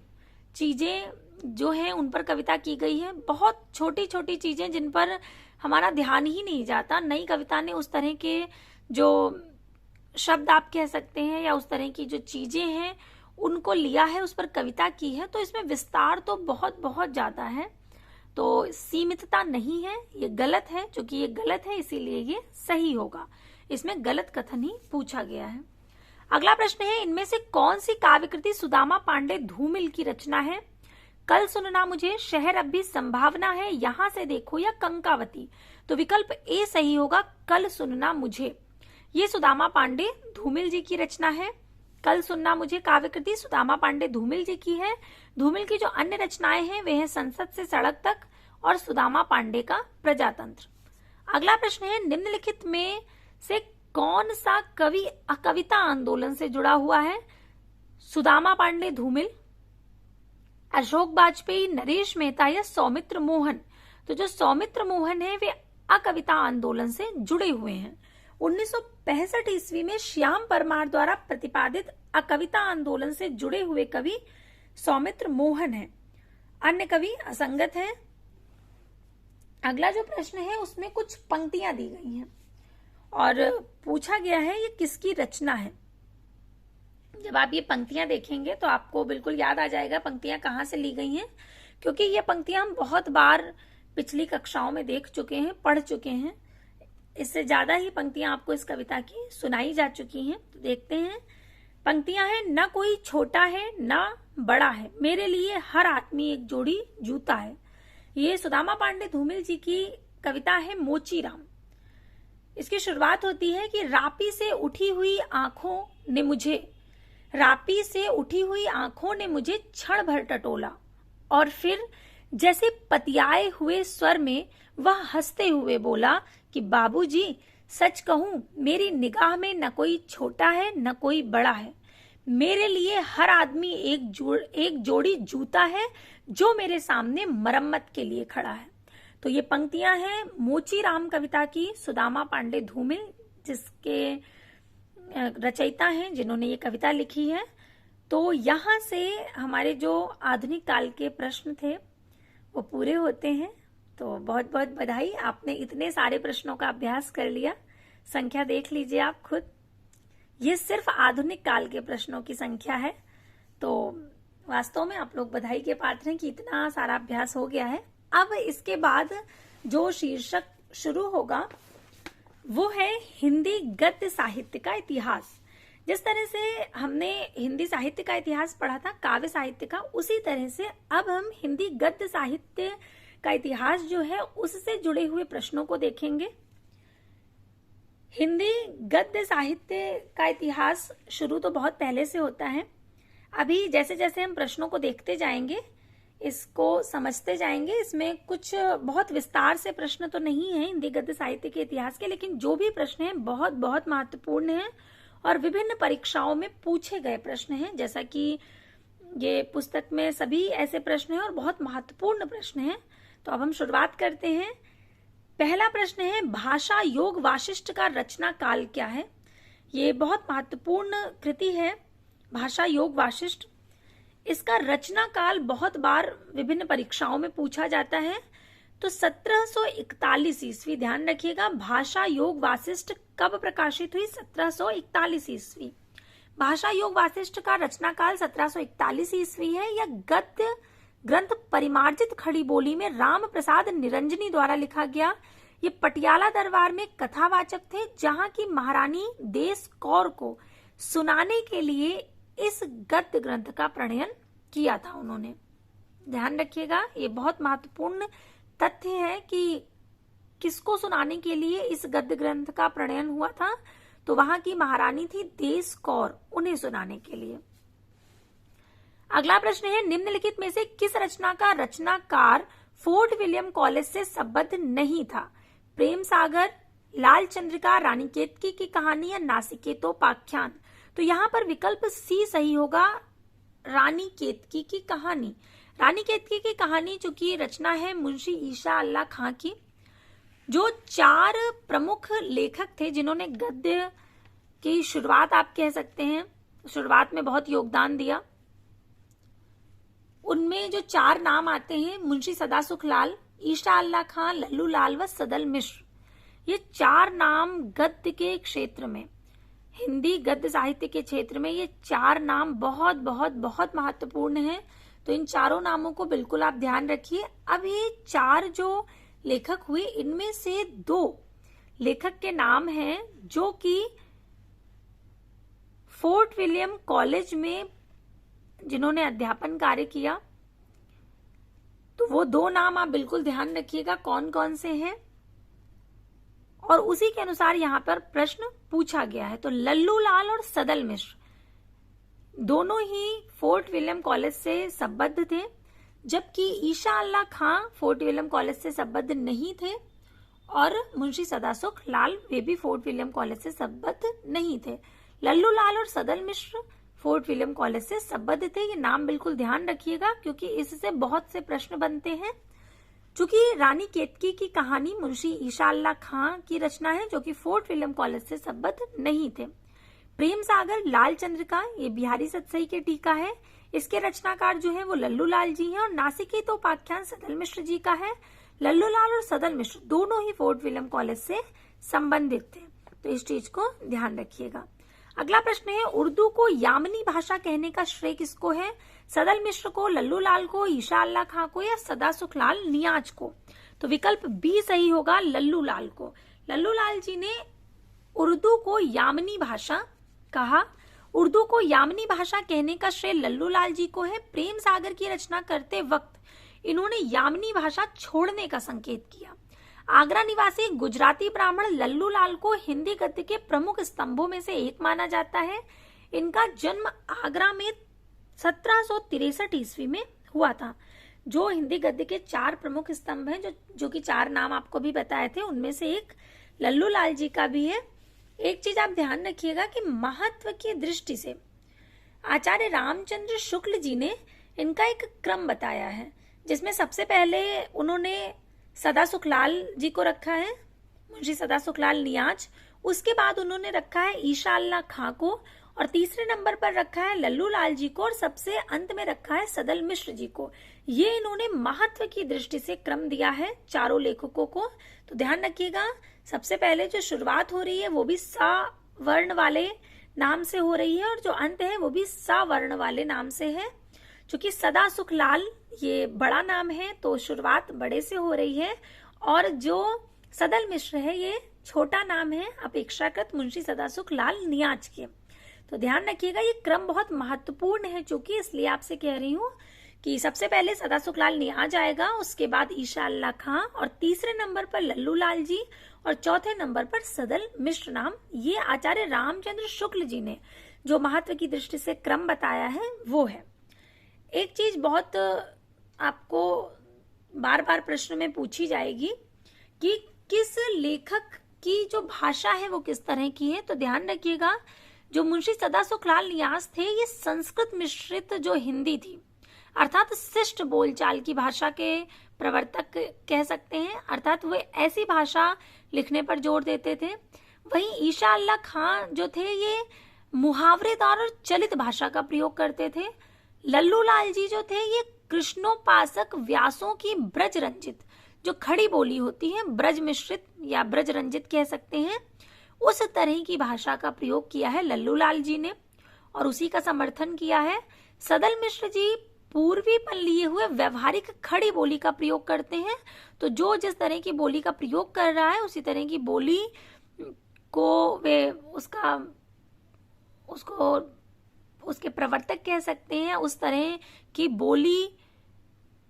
चीजें जो है उन पर कविता की गई है, बहुत छोटी छोटी चीजें जिन पर हमारा ध्यान ही नहीं जाता। नई कविता ने उस तरह के जो शब्द आप कह सकते हैं या उस तरह की जो चीजें हैं उनको लिया है, उस पर कविता की है, तो इसमें विस्तार तो बहुत बहुत ज्यादा है। तो सीमितता नहीं है, ये गलत है। चूंकि ये गलत है इसीलिए ये सही होगा, इसमें गलत कथन ही पूछा गया है। अगला प्रश्न है, इनमें से कौन सी काव्य कृति सुदामा पांडे धूमिल की रचना है? कल सुनना मुझे, शहर अब भी संभावना है, यहां से देखो या कंकावती। तो विकल्प ए सही होगा, कल सुनना मुझे। ये सुदामा पांडे धूमिल जी की रचना है। कल सुनना मुझे काव्य कृति सुदामा पांडे धूमिल जी की है। धूमिल की जो अन्य रचनाएं हैं वे हैं संसद से सड़क तक और सुदामा पांडे का प्रजातंत्र। अगला प्रश्न है, निम्नलिखित में से कौन सा कवि कविता आंदोलन से जुड़ा हुआ है? सुदामा पांडे धूमिल, अशोक वाजपेयी, नरेश मेहता या सौमित्र मोहन। तो जो सौमित्र मोहन है वे अकविता आंदोलन से जुड़े हुए हैं। 1965 ईस्वी में श्याम परमार द्वारा प्रतिपादित अकविता आंदोलन से जुड़े हुए कवि सौमित्र मोहन है। अन्य कवि असंगत है। अगला जो प्रश्न है उसमें कुछ पंक्तियां दी गई हैं और पूछा गया है ये किसकी रचना है। जब आप ये पंक्तियां देखेंगे तो आपको बिल्कुल याद आ जाएगा पंक्तियां कहाँ से ली गई हैं, क्योंकि ये पंक्तियां हम बहुत बार पिछली कक्षाओं में देख चुके हैं, पढ़ चुके हैं। इससे ज्यादा ही पंक्तियां आपको इस कविता की सुनाई जा चुकी हैं। तो देखते हैं, पंक्तियां हैं, न कोई छोटा है न बड़ा है, मेरे लिए हर आदमी एक जोड़ी जूता है। ये सुदामा पांडे धूमिल जी की कविता है मोचीराम। इसकी शुरुआत होती है कि रापी से उठी हुई आंखों ने मुझे, रापी से उठी हुई आंखों ने मुझे क्षण भर टटोला, और फिर जैसे पतियाए हुए स्वर में वह हंसते हुए बोला कि बाबूजी, सच कहूं मेरी निगाह में न कोई छोटा है न कोई बड़ा है, मेरे लिए हर आदमी एक जोड़ी जूता है जो मेरे सामने मरम्मत के लिए खड़ा है। तो ये पंक्तियां हैं मोचीराम कविता की, सुदामा पांडे धूमिल जिसके रचयिता हैं, जिन्होंने ये कविता लिखी है। तो यहाँ से हमारे जो आधुनिक काल के प्रश्न थे वो पूरे होते हैं। तो बहुत बहुत बधाई, आपने इतने सारे प्रश्नों का अभ्यास कर लिया। संख्या देख लीजिए आप खुद, ये सिर्फ आधुनिक काल के प्रश्नों की संख्या है। तो वास्तव में आप लोग बधाई के पात्र हैं कि इतना सारा अभ्यास हो गया है। अब इसके बाद जो शीर्षक शुरू होगा वो है हिंदी गद्य साहित्य का इतिहास। जिस तरह से हमने हिंदी साहित्य का इतिहास पढ़ा था, काव्य साहित्य का, उसी तरह से अब हम हिंदी गद्य साहित्य का इतिहास जो है उससे जुड़े हुए प्रश्नों को देखेंगे। हिंदी गद्य साहित्य का इतिहास शुरू तो बहुत पहले से होता है। अभी जैसे जैसे हम प्रश्नों को देखते जाएंगे, इसको समझते जाएंगे, इसमें कुछ बहुत विस्तार से प्रश्न तो नहीं है हिंदी गद्य साहित्य के इतिहास के, लेकिन जो भी प्रश्न हैं बहुत बहुत महत्वपूर्ण हैं और विभिन्न परीक्षाओं में पूछे गए प्रश्न हैं। जैसा कि ये पुस्तक में सभी ऐसे प्रश्न हैं और बहुत महत्वपूर्ण प्रश्न हैं। तो अब हम शुरुआत करते हैं। पहला प्रश्न है, भाषा योग वाशिष्ठ का रचना काल क्या है। ये बहुत महत्वपूर्ण कृति है, भाषा योग वाशिष्ठ। इसका रचना काल बहुत बार विभिन्न परीक्षाओं में पूछा जाता है। तो 1741 ईस्वी, ध्यान रखिएगा, भाषा योग वाशिष्ठ कब प्रकाशित हुई? 1741 ईस्वी। भाषा योग वाशिष्ठ का रचना काल 1741 ईस्वी है। यह गद्य ग्रंथ परिमार्जित खड़ी बोली में राम प्रसाद निरंजनी द्वारा लिखा गया। ये पटियाला दरबार में कथावाचक थे, जहां की महारानी देश कौर को सुनाने के लिए इस गद्य ग्रंथ का प्रणयन किया था उन्होंने। ध्यान रखिएगा, ये बहुत महत्वपूर्ण तथ्य है कि किसको सुनाने के लिए इस गद्य ग्रंथ का प्रणयन हुआ था। तो वहां की महारानी थी देश कौर, उन्हें सुनाने के लिए। अगला प्रश्न है, निम्नलिखित में से किस रचना का रचनाकार फोर्ट विलियम कॉलेज से संबद्ध नहीं था? प्रेम सागर, लाल चंद्रिका, रानी केतकी की कहानी या नासिकेतोपाख्यान। तो यहाँ पर विकल्प सी सही होगा, रानी केतकी की कहानी। रानी केतकी की कहानी चूंकि रचना है मुंशी ईशा अल्लाह खां की। जो 4 प्रमुख लेखक थे जिन्होंने गद्य की शुरुआत, आप कह सकते हैं, शुरुआत में बहुत योगदान दिया, उनमें जो 4 नाम आते हैं, मुंशी सदासुख लाल, ईशा अल्लाह खां, लल्लू लाल व सदल मिश्र। ये 4 नाम गद्य के क्षेत्र में, हिंदी गद्य साहित्य के क्षेत्र में ये 4 नाम बहुत बहुत बहुत महत्वपूर्ण हैं। तो इन चारों नामों को बिल्कुल आप ध्यान रखिए। अब ये 4 जो लेखक हुए, इनमें से 2 लेखक के नाम हैं जो कि फोर्ट विलियम कॉलेज में जिन्होंने अध्यापन कार्य किया। तो वो 2 नाम आप बिल्कुल ध्यान रखिएगा कौन कौन से हैं, और उसी के अनुसार यहाँ पर प्रश्न पूछा गया है। तो लल्लू लाल और सदल मिश्र दोनों ही फोर्ट विलियम कॉलेज से संबद्ध थे, जबकि ईशा अल्लाह खां फोर्ट विलियम कॉलेज से संबद्ध नहीं थे और मुंशी सदासुख लाल वे भी फोर्ट विलियम कॉलेज से संबद्ध नहीं थे। लल्लू लाल और सदल मिश्र फोर्ट विलियम कॉलेज से संबद्ध थे। ये नाम बिल्कुल ध्यान रखिएगा क्योंकि इससे बहुत से प्रश्न बनते हैं। चूंकि रानी केतकी की कहानी मुंशी ईशा अल्लाह खां की रचना है जो कि फोर्ट विलियम कॉलेज से संबद्ध नहीं थे। प्रेम सागर, लाल चंद्रिका, ये बिहारी सतसई के टीका है। इसके रचनाकार जो है वो लल्लू लाल जी हैं और नासिकी तो उपाख्यान सदल मिश्र जी का है। लल्लू लाल और सदल मिश्र दोनों ही फोर्ट विलियम कॉलेज से संबंधित थे, तो इस चीज को ध्यान रखिएगा। अगला प्रश्न है, उर्दू को यामनी भाषा कहने का श्रेय किसको है? सदल मिश्र को, लल्लू लाल को, ईशा अल्लाह खां को या सदा सुखलाल नियाज को? तो विकल्प बी सही होगा, लल्लू लाल को। लल्लू लाल जी ने उर्दू को यामनी भाषा कहा। उर्दू को यामनी भाषा कहने का श्रेय लल्लू लाल जी को है। प्रेम सागर की रचना करते वक्त इन्होंने यामनी भाषा छोड़ने का संकेत किया। आगरा निवासी गुजराती ब्राह्मण लल्लू लाल को हिंदी गद्य के प्रमुख स्तंभों में से एक माना जाता है। इनका जन्म आगरा में 1763 ईस्वी में हुआ था। जो हिंदी गद्य के 4 प्रमुख स्तंभ हैं, जो कि 4 नाम आपको भी बताए थे, उनमें से एक लल्लू लाल जी का भी है। एक चीज आप ध्यान रखिएगा कि महत्व की दृष्टि से आचार्य रामचंद्र शुक्ल जी ने इनका एक क्रम बताया है, जिसमें सबसे पहले उन्होंने सदा सुखलाल जी को रखा है, मुंशी सदा सुखलाल नियाज। उसके बाद उन्होंने रखा है ईशा अल्लाह खां को, और तीसरे नंबर पर रखा है लल्लू लाल जी को, और सबसे अंत में रखा है सदल मिश्र जी को। ये इन्होंने महत्व की दृष्टि से क्रम दिया है चारों लेखकों को, तो ध्यान रखिएगा। सबसे पहले जो शुरुआत हो रही है वो भी सा वर्ण वाले नाम से हो रही है, और जो अंत है वो भी सा वर्ण वाले नाम से है। चूंकि सदा सुखलाल ये बड़ा नाम है तो शुरुआत बड़े से हो रही है, और जो सदल मिश्र है ये छोटा नाम है अपेक्षाकृत मुंशी सदा सुखलाल नियाज के। तो ध्यान रखिएगा, ये क्रम बहुत महत्वपूर्ण है, चूंकि इसलिए आपसे कह रही हूँ कि सबसे पहले सदा सुखलाल नियाज आएगा, उसके बाद ईशा अल्लाह खां, और तीसरे नंबर पर लल्लू लाल जी, और चौथे नंबर पर सदल मिश्र नाम। ये आचार्य रामचंद्र शुक्ल जी ने जो महत्व की दृष्टि से क्रम बताया है वो है। एक चीज बहुत आपको बार बार प्रश्न में पूछी जाएगी कि किस लेखक की जो भाषा है वो किस तरह की है, तो ध्यान रखिएगा जो मुंशी सदा सुखलाल नियाज थे ये संस्कृत मिश्रित जो हिंदी थी, अर्थात शिष्ट बोलचाल की भाषा के प्रवर्तक कह सकते हैं, अर्थात वे ऐसी भाषा लिखने पर जोर देते थे। वहीं ईशा अल्लाह खां जो थे ये मुहावरेदार और चलित भाषा का प्रयोग करते थे। लल्लू लाल जी जो थे ये कृष्णोपासक व्यासों की ब्रज रंजित जो खड़ी बोली होती है, ब्रज मिश्रित या ब्रज रंजित कह सकते हैं, उस तरह की भाषा का प्रयोग किया है लल्लू लाल जी ने, और उसी का समर्थन किया है। सदल मिश्र जी पूर्वीपन लिए हुए व्यवहारिक खड़ी बोली का प्रयोग करते हैं, तो जो जिस तरह की बोली का प्रयोग कर रहा है उसी तरह की बोली को वे उसके प्रवर्तक कह सकते हैं। उस तरह की बोली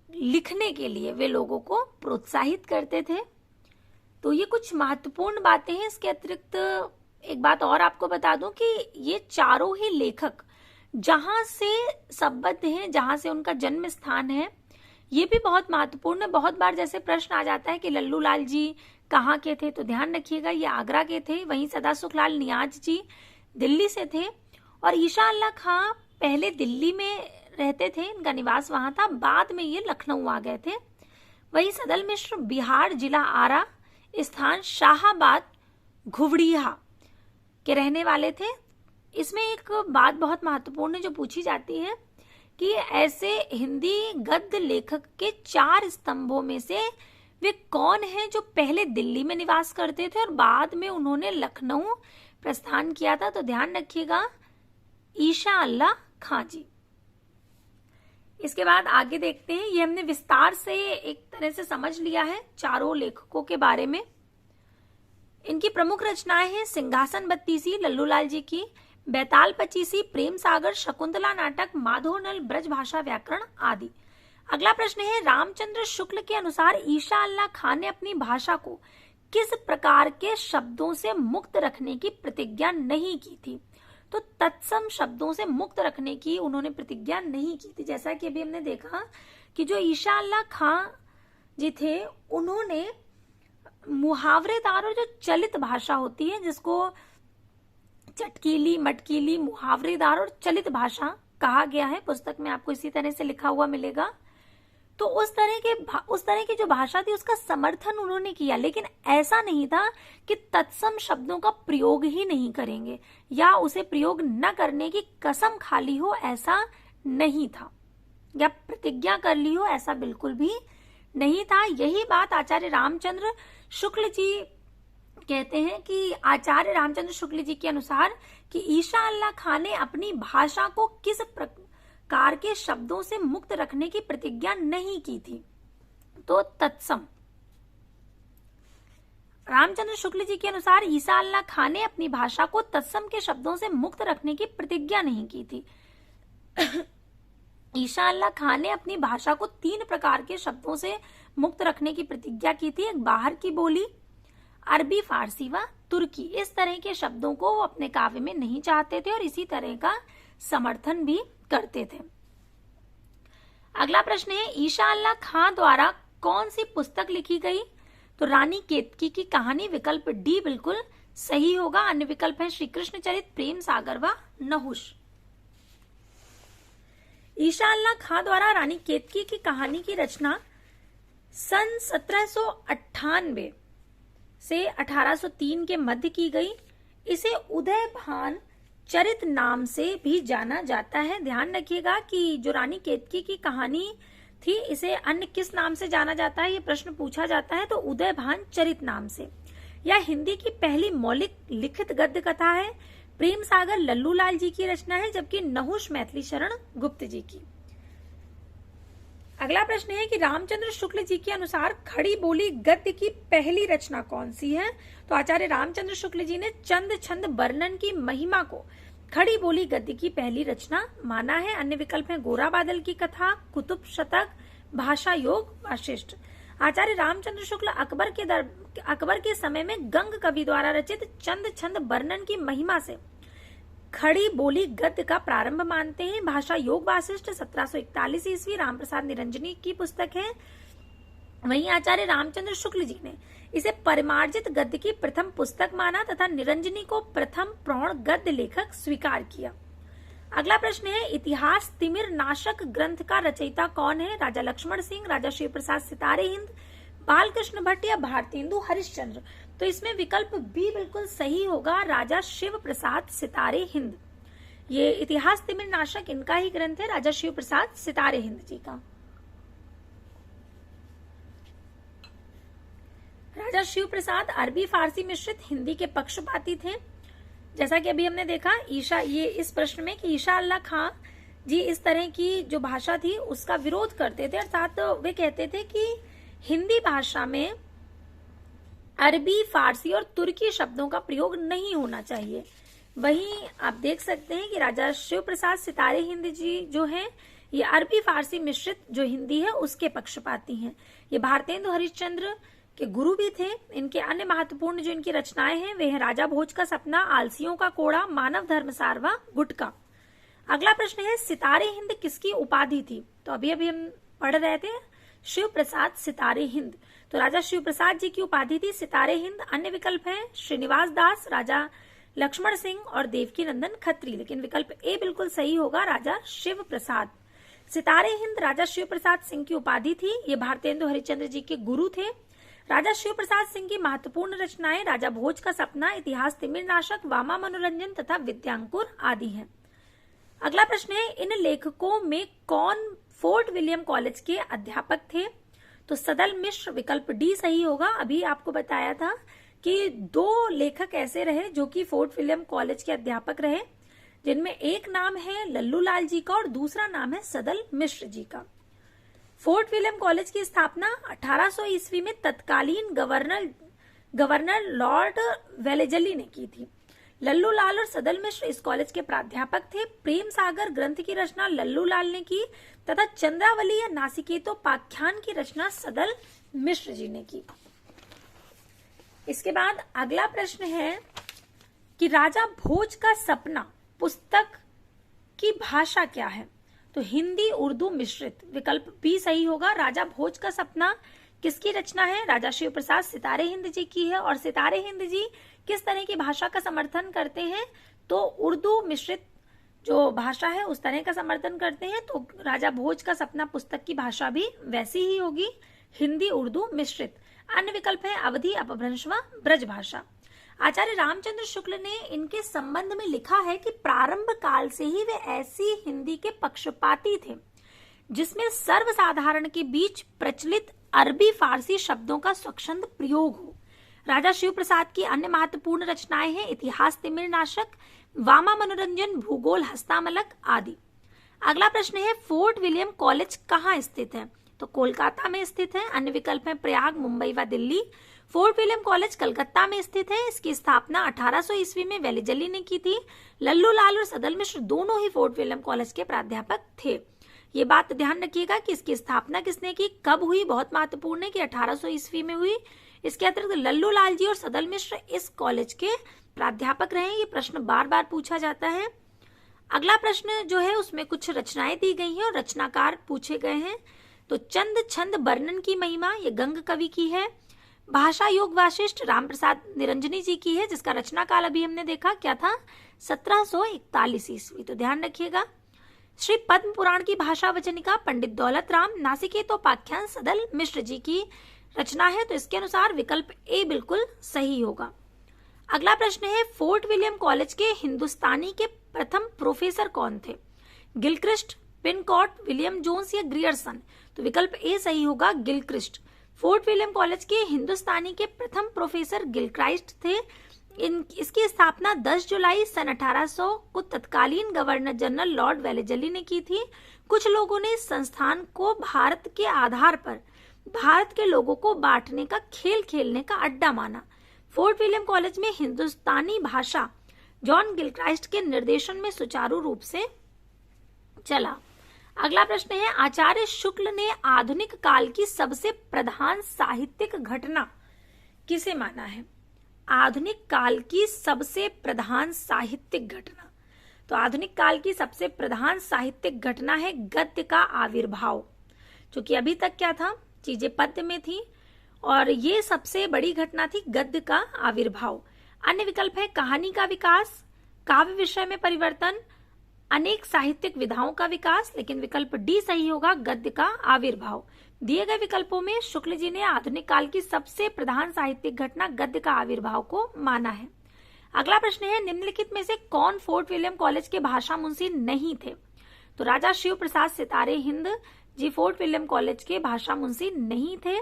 लिखने के लिए वे लोगों को प्रोत्साहित करते थे। तो ये कुछ महत्वपूर्ण बातें हैं। इसके अतिरिक्त एक बात और आपको बता दूं कि ये चारों ही लेखक जहां से संबद्ध हैं, जहां से उनका जन्म स्थान है, ये भी बहुत महत्वपूर्ण है। बहुत बार जैसे प्रश्न आ जाता है कि लल्लू लाल जी कहाँ के थे, तो ध्यान रखिएगा ये आगरा के थे। वहीं सदा सुखलाल नियाज जी दिल्ली से थे, और ईशा अल्लाह खां पहले दिल्ली में रहते थे, इनका निवास वहां था, बाद में ये लखनऊ आ गए थे। वहीं सदल मिश्र बिहार जिला आरा स्थान शाहाबाद घुवड़िया के रहने वाले थे। इसमें एक बात बहुत महत्वपूर्ण है जो पूछी जाती है कि ऐसे हिंदी गद्य लेखक के 4 स्तंभों में से वे कौन हैं जो पहले दिल्ली में निवास करते थे और बाद में उन्होंने लखनऊ प्रस्थान किया था, तो ध्यान रखिएगा ईशा अल्लाह खां जी। इसके बाद आगे देखते हैं, ये हमने विस्तार से एक तरह से समझ लिया है चारों लेखकों के बारे में। इनकी प्रमुख रचनाएं हैं सिंहासन बत्तीसी लल्लू लाल जी की, बैताल पचीसी, प्रेम सागर, शकुंतला नाटक, माधोनल, ब्रज भाषा व्याकरण आदि। अगला प्रश्न है, रामचंद्र शुक्ल के अनुसार ईशा अल्लाह खां ने अपनी भाषा को किस प्रकार के शब्दों से मुक्त रखने की प्रतिज्ञा नहीं की थी? तो तत्सम शब्दों से मुक्त रखने की उन्होंने प्रतिज्ञा नहीं की थी। जैसा कि अभी हमने देखा कि जो ईशा अल्लाह खां जी थे उन्होंने मुहावरेदार और जो चलित भाषा होती है, जिसको चटकीली, मटकीली, मुहावरेदार और चलित भाषा कहा गया है, पुस्तक में आपको इसी तरह से लिखा हुआ मिलेगा। तो उस तरह की जो भाषा थी उसका समर्थन उन्होंने किया, लेकिन ऐसा नहीं था कि तत्सम शब्दों का प्रयोग ही नहीं करेंगे या उसे प्रयोग न करने की कसम खाली हो, ऐसा नहीं था, या प्रतिज्ञा कर ली हो, ऐसा बिल्कुल भी नहीं था। यही बात आचार्य रामचंद्र शुक्ल जी कहते हैं कि आचार्य रामचंद्र शुक्ल जी के अनुसार कि ईशा अल्लाह खां ने अपनी भाषा को किस प्रकार के शब्दों से मुक्त रखने की प्रतिज्ञा नहीं की थी। तो तत्सम, रामचंद्र शुक्ल जी के अनुसार ईसा अल्लाह खां ने अपनी भाषा को तत्सम के शब्दों से मुक्त रखने की प्रतिज्ञा नहीं की थी। ईशा अल्लाह खां ने अपनी भाषा को 3 प्रकार के शब्दों से मुक्त रखने की प्रतिज्ञा की थी। एक बाहर की बोली, अरबी, फारसी व तुर्की। इस तरह के शब्दों को वो अपने काव्य में नहीं चाहते थे और इसी तरह का समर्थन भी करते थे। अगला प्रश्न है, ईशा अल्लाह खां द्वारा कौन सी पुस्तक लिखी गई? तो रानी केतकी की कहानी, विकल्प डी बिल्कुल सही होगा। अन्य विकल्प है श्री कृष्ण चरित, प्रेम सागर व नहुष। ईशा अल्लाह खां द्वारा रानी केतकी की कहानी की रचना सन 1798 से 1803 के मध्य की गई। इसे उदय भान चरित नाम से भी जाना जाता है। ध्यान रखिएगा कि जो रानी केतकी की कहानी थी, इसे अन्य किस नाम से जाना जाता है, ये प्रश्न पूछा जाता है। तो उदय भान चरित नाम से। यह हिंदी की पहली मौलिक लिखित गद्य कथा है। प्रेम सागर लल्लू लाल जी की रचना है, जबकि नहुष मैथिली शरण गुप्त जी की। अगला प्रश्न है कि रामचंद्र शुक्ल जी के अनुसार खड़ी बोली गद्य की पहली रचना कौन सी है? तो आचार्य रामचंद्र शुक्ल जी ने चंद छंद वर्णन की महिमा को खड़ी बोली गद्य की पहली रचना माना है। अन्य विकल्प है गोरा बादल की कथा, कुतुब शतक, भाषा योग, वाशिष्ठ। आचार्य रामचंद्र शुक्ल अकबर के समय में गंग कवि द्वारा रचित चंद छंद वर्णन की महिमा से खड़ी बोली गद्य का प्रारंभ मानते हैं। भाषा योग वाशिष्ठ 1741 ईस्वी रामप्रसाद निरंजनी की पुस्तक है। वहीं आचार्य रामचंद्र शुक्ल जी ने इसे परिमार्जित गद्य की प्रथम पुस्तक माना तथा निरंजनी को प्रथम प्रौढ़ गद्य लेखक स्वीकार किया। अगला प्रश्न है, इतिहास तिमिर नाशक ग्रंथ का रचयिता कौन है? राजा लक्ष्मण सिंह, राजा शिव प्रसाद सितारे हिंद, बालकृष्ण भट्ट या भारतेंदु हरिश्चंद्र। तो इसमें विकल्प बी बिल्कुल सही होगा, राजा शिव प्रसाद सितारे हिंद। ये इतिहास तिमिर नाशक इनका ही ग्रंथ है, राजा शिव प्रसाद सितारे हिंद जी का। राजा शिव प्रसाद अरबी फारसी मिश्रित हिंदी के पक्षपाती थे। जैसा कि अभी हमने देखा ये इस प्रश्न में कि ईशा अल्लाह खां जी इस तरह की जो भाषा थी उसका विरोध करते थे, अर्थात वे कहते थे कि हिंदी भाषा में अरबी, फारसी और तुर्की शब्दों का प्रयोग नहीं होना चाहिए। वहीं आप देख सकते हैं कि राजा शिव प्रसाद सितारे हिंद जी जो हैं, ये अरबी फारसी मिश्रित जो हिंदी है उसके पक्षपाती हैं। ये भारतेंदु हरिश्चंद्र के गुरु भी थे। इनके अन्य महत्वपूर्ण जो इनकी रचनाएं हैं वे हैं राजा भोज का सपना, आलसियों का कोड़ा, मानव धर्मसार व गुटका। अगला प्रश्न है, सितारे हिंद किसकी उपाधि थी? तो अभी हम पढ़ रहे थे शिव प्रसाद सितारे हिंद, तो राजा शिव प्रसाद जी की उपाधि थी सितारे हिंद। अन्य विकल्प है श्रीनिवास दास, राजा लक्ष्मण सिंह और देवकी नंदन खत्री, लेकिन विकल्प ए बिल्कुल सही होगा, राजा शिव प्रसाद। सितारे हिंद राजा शिव प्रसाद सिंह की उपाधि थी। ये भारतेंदु हरिश्चंद्र जी के गुरु थे। राजा शिव प्रसाद सिंह की महत्वपूर्ण रचनाएं राजा भोज का सपना, इतिहास तिमिर नाशक, वामा मनोरंजन तथा विद्यांकुर आदि हैं। अगला प्रश्न है, इन लेखकों में कौन फोर्ट विलियम कॉलेज के अध्यापक थे? तो सदल मिश्र, विकल्प डी सही होगा। अभी आपको बताया था कि 2 लेखक ऐसे रहे जो कि फोर्ट विलियम कॉलेज के अध्यापक रहे, जिनमें एक नाम है लल्लू लाल जी का और दूसरा नाम है सदल मिश्र जी का। फोर्ट विलियम कॉलेज की स्थापना 1800 ईस्वी में तत्कालीन गवर्नर लॉर्ड वेलेजली ने की थी। लल्लू लाल और सदल मिश्र इस कॉलेज के प्राध्यापक थे। प्रेम सागर ग्रंथ की रचना लल्लू लाल ने की तथा चंद्रावली या नासिकेतोपाख्यान की रचना सदल मिश्र जी ने की। इसके बाद अगला प्रश्न है कि राजा भोज का सपना पुस्तक की भाषा क्या है? तो हिंदी उर्दू मिश्रित, विकल्प बी सही होगा। राजा भोज का सपना किसकी रचना है? राजा शिव प्रसाद सितारे हिंद जी की है। और सितारे हिंद जी किस तरह की भाषा का समर्थन करते हैं? तो उर्दू मिश्रित जो भाषा है उस तरह का समर्थन करते हैं। तो राजा भोज का सपना पुस्तक की भाषा भी वैसी ही होगी, हिंदी उर्दू मिश्रित। अन्य विकल्प है अवधी, अपभ्रंश व ब्रज भाषा। आचार्य रामचंद्र शुक्ल ने इनके संबंध में लिखा है कि प्रारंभ काल से ही वे ऐसी हिंदी के पक्षपाती थे जिसमें सर्वसाधारण के बीच प्रचलित अरबी फारसी शब्दों का स्वच्छंद प्रयोग हो। राजा शिव प्रसाद की अन्य महत्वपूर्ण रचनाएं हैं इतिहास तिमिरनाशक, वामा मनोरंजन, भूगोल हस्तामलक आदि। अगला प्रश्न है फोर्ट विलियम कॉलेज कहाँ स्थित है? तो कोलकाता में स्थित है। अन्य विकल्प है प्रयाग, मुंबई व Delhi. Fort William college Calcutta में स्थित है। इसकी स्थापना 1800 ईस्वी में वेलेजली ने की थी। लल्लू लाल और सदल मिश्र दोनों ही फोर्ट विलियम कॉलेज के प्राध्यापक थे। ये बात ध्यान रखिएगा कि इसकी स्थापना किसने की, कब हुई, बहुत महत्वपूर्ण है कि 1800 ईस्वी में हुई। इसके अतिरिक्त लल्लू लाल जी और सदल मिश्र इस कॉलेज के प्राध्यापक रहे। ये प्रश्न बार बार पूछा जाता है। अगला प्रश्न जो है उसमें कुछ रचनाएं दी गई हैं और रचनाकार पूछे गए हैं। तो चंद छंद वर्णन की महिमा, ये गंग कवि की है। भाषा योग वाशिष्ठ राम प्रसाद निरंजनी जी की है, जिसका रचना काल अभी हमने देखा क्या था, 1741 ईस्वी। तो ध्यान रखिएगा। श्री पद्म पुराण की भाषा वचनिका पंडित दौलत राम नासिकेतोपाख्यान सदल मिश्र जी की रचना है। तो इसके अनुसार विकल्प ए बिल्कुल सही होगा। अगला प्रश्न है फोर्ट विलियम कॉलेज के हिंदुस्तानी के प्रथम प्रोफेसर कौन थे? गिलक्रिस्ट, पिनकॉट, विलियम जोन्स या ग्रियर्सन? तो विकल्प ए सही होगा, गिलक्रिस्ट। फोर्ट विलियम कॉलेज के हिंदुस्तानी के प्रथम प्रोफेसर गिलक्राइस्ट थे। इसकी स्थापना 10 जुलाई सन 1800 को तत्कालीन गवर्नर जनरल लॉर्ड वेलेजली ने की थी। कुछ लोगों ने इस संस्थान को भारत के आधार पर भारत के लोगों को बांटने का खेल खेलने का अड्डा माना। फोर्ट विलियम कॉलेज में हिंदुस्तानी भाषा जॉन गिलक्राइस्ट के निर्देशन में सुचारू रूप से चला। अगला प्रश्न है आचार्य शुक्ल ने आधुनिक काल की सबसे प्रधान साहित्यिक घटना किसे माना है? आधुनिक काल की सबसे प्रधान साहित्यिक घटना, तो आधुनिक काल की सबसे प्रधान साहित्यिक घटना है गद्य का आविर्भाव, जो कि अभी तक क्या था, चीजें पद्य में थी, और ये सबसे बड़ी घटना थी गद्य का आविर्भाव। अन्य विकल्प है कहानी का विकास, काव्य विषय में परिवर्तन, अनेक साहित्यिक विधाओं का विकास, लेकिन विकल्प डी सही होगा, गद्य का आविर्भाव। दिए गए विकल्पों में शुक्ल जी ने आधुनिक काल की सबसे प्रधान साहित्यिक घटना गद्य का आविर्भाव को माना है। अगला प्रश्न है निम्नलिखित में से कौन फोर्ट विलियम कॉलेज के भाषा मुंशी नहीं थे? तो राजा शिव प्रसाद सितारे हिंद जी फोर्ट विलियम कॉलेज के भाषा मुंशी नहीं थे।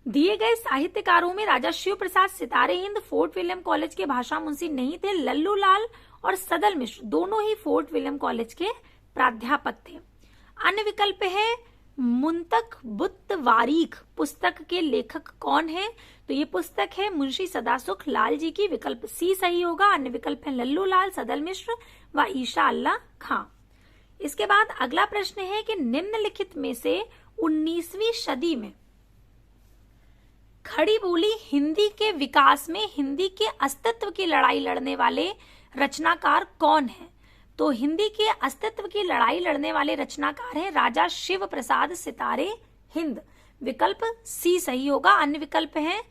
दिए गए साहित्यकारों में राजा शिव प्रसाद सितारे हिंद फोर्ट विलियम कॉलेज के भाषा मुंशी नहीं थे। लल्लू लाल और सदल मिश्र दोनों ही फोर्ट विलियम कॉलेज के प्राध्यापक थे। अन्य विकल्प है मुंतक बुत्त वारीख पुस्तक के लेखक कौन है? तो ये पुस्तक है मुंशी सदासुख लाल जी की, विकल्प सी सही होगा। अन्य विकल्प है लल्लू लाल, सदल मिश्र व ईशा अल्लाह खां। इसके बाद अगला प्रश्न है कि निम्नलिखित में से 19वीं सदी में खड़ी बोली हिंदी के विकास में हिंदी के अस्तित्व की लड़ाई लड़ने वाले रचनाकार कौन है? तो हिंदी के अस्तित्व की लड़ाई लड़ने वाले रचनाकार हैं राजा शिव प्रसाद सितारे हिंद, विकल्प सी सही होगा। अन्य विकल्प हैं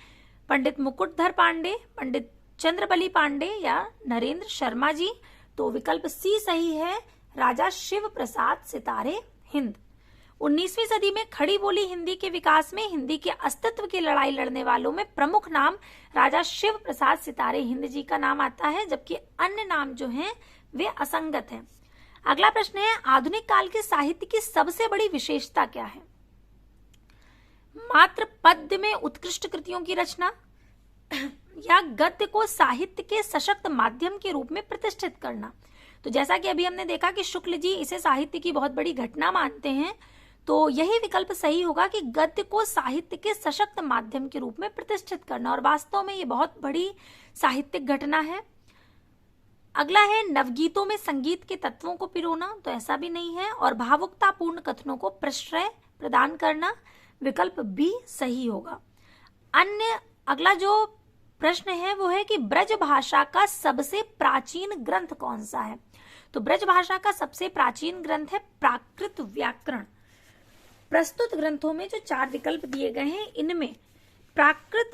पंडित मुकुटधर पांडे, पंडित चंद्रबली पांडे या नरेंद्र शर्मा जी। तो विकल्प सी सही है, राजा शिव प्रसाद सितारे हिंद। 19वीं सदी में खड़ी बोली हिंदी के विकास में हिंदी के अस्तित्व की लड़ाई लड़ने वालों में प्रमुख नाम राजा शिव प्रसाद सितारे हिंद जी का नाम आता है, जबकि अन्य नाम जो हैं वे असंगत हैं। अगला प्रश्न है आधुनिक काल के साहित्य की सबसे बड़ी विशेषता क्या है? मात्र पद्य में उत्कृष्ट कृतियों की रचना या गद्य को साहित्य के सशक्त माध्यम के रूप में प्रतिष्ठित करना। तो जैसा कि अभी हमने देखा कि शुक्ल जी इसे साहित्य की बहुत बड़ी घटना मानते हैं, तो यही विकल्प सही होगा कि गद्य को साहित्य के सशक्त माध्यम के रूप में प्रतिष्ठित करना, और वास्तव में ये बहुत बड़ी साहित्यिक घटना है। अगला है नवगीतों में संगीत के तत्वों को पिरोना, तो ऐसा भी नहीं है, और भावुकतापूर्ण कथनों को प्रश्रय प्रदान करना, विकल्प बी सही होगा। अन्य अगला जो प्रश्न है वो है कि ब्रज भाषा का सबसे प्राचीन ग्रंथ कौन सा है? तो ब्रज भाषा का सबसे प्राचीन ग्रंथ है प्राकृत व्याकरण। प्रस्तुत ग्रंथों में जो 4 विकल्प दिए गए हैं इनमें प्राकृत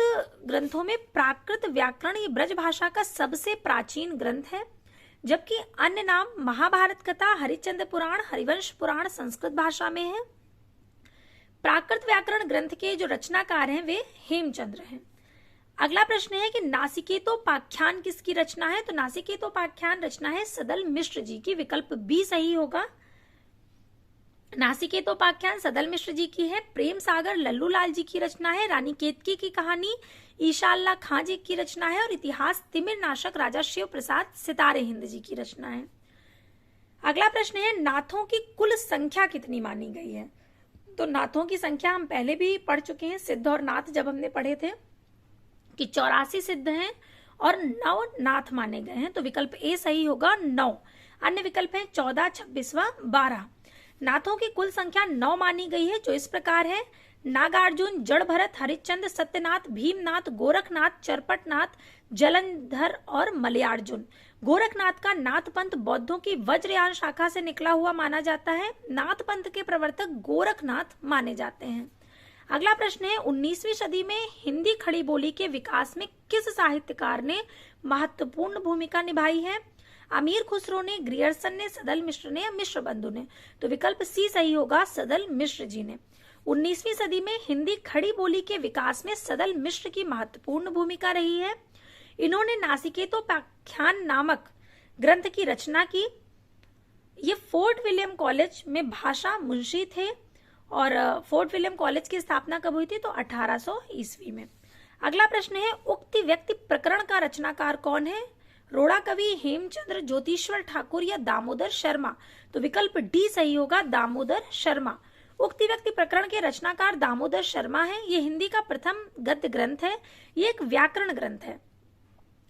ग्रंथों में प्राकृत व्याकरण ये ब्रज भाषा का सबसे प्राचीन ग्रंथ है, जबकि अन्य नाम महाभारत कथा, हरिश्चंद्र पुराण, हरिवंश पुराण संस्कृत भाषा में है। प्राकृत व्याकरण ग्रंथ के जो रचनाकार हैं वे हेमचंद्र हैं। अगला प्रश्न है कि नासिकेतोपाख्यान किसकी रचना है? तो नासिकेतोपाख्यान रचना है सदल मिश्र जी की। विकल्प बी सही होगा। नासिकेतोपाख्यान सदल मिश्र जी की है। प्रेम सागर लल्लू लाल जी की रचना है। रानी केतकी की कहानी ईशा अल्लाह खां जी की रचना है। और इतिहास तिमिर नाशक राजा शिव प्रसाद सितारे हिंद जी की रचना है। अगला प्रश्न है नाथों की कुल संख्या कितनी मानी गई है? तो नाथों की संख्या हम पहले भी पढ़ चुके हैं, सिद्ध और नाथ जब हमने पढ़े थे कि 84 सिद्ध हैं और 9 नाथ माने गए हैं। तो विकल्प ए सही होगा 9। अन्य विकल्प हैं 14, 26 व 12। नाथों की कुल संख्या 9 मानी गई है, जो इस प्रकार है: नागार्जुन, जड़ भरत, हरिश्चंद्र, सत्यनाथ, भीमनाथ, गोरखनाथ, चरपटनाथ, जलंधर और मलयार्जुन। गोरखनाथ का नाथ पंथ बौद्धों की वज्रयान शाखा से निकला हुआ माना जाता है। नाथ पंथ के प्रवर्तक गोरखनाथ माने जाते हैं। अगला प्रश्न है 19वीं सदी में हिंदी खड़ी बोली के विकास में किस साहित्यकार ने महत्वपूर्ण भूमिका निभाई है? अमीर खुसरो ने, ग्रियर्सन ने, सदल मिश्र ने या मिश्र बंधु ने? तो विकल्प सी सही होगा, सदल मिश्र जी ने। 19वीं सदी में हिंदी खड़ी बोली के विकास में सदल मिश्र की महत्वपूर्ण भूमिका रही है। इन्होंने नासिकेतोपाख्यान नामक ग्रंथ की रचना की। ये फोर्ट विलियम कॉलेज में भाषा मुंशी थे और फोर्ट विलियम कॉलेज की स्थापना कब हुई थी? तो 1800 ईस्वी में। अगला प्रश्न है उक्ति व्यक्ति प्रकरण का रचनाकार कौन है? रोड़ा कवि, हेमचंद्र, ज्योतिश्वर ठाकुर या दामोदर शर्मा? तो विकल्प डी सही होगा, दामोदर शर्मा। उक्ति व्यक्ति प्रकरण के रचनाकार दामोदर शर्मा है। ये हिंदी का प्रथम गद्य ग्रंथ है। ये एक व्याकरण ग्रंथ है।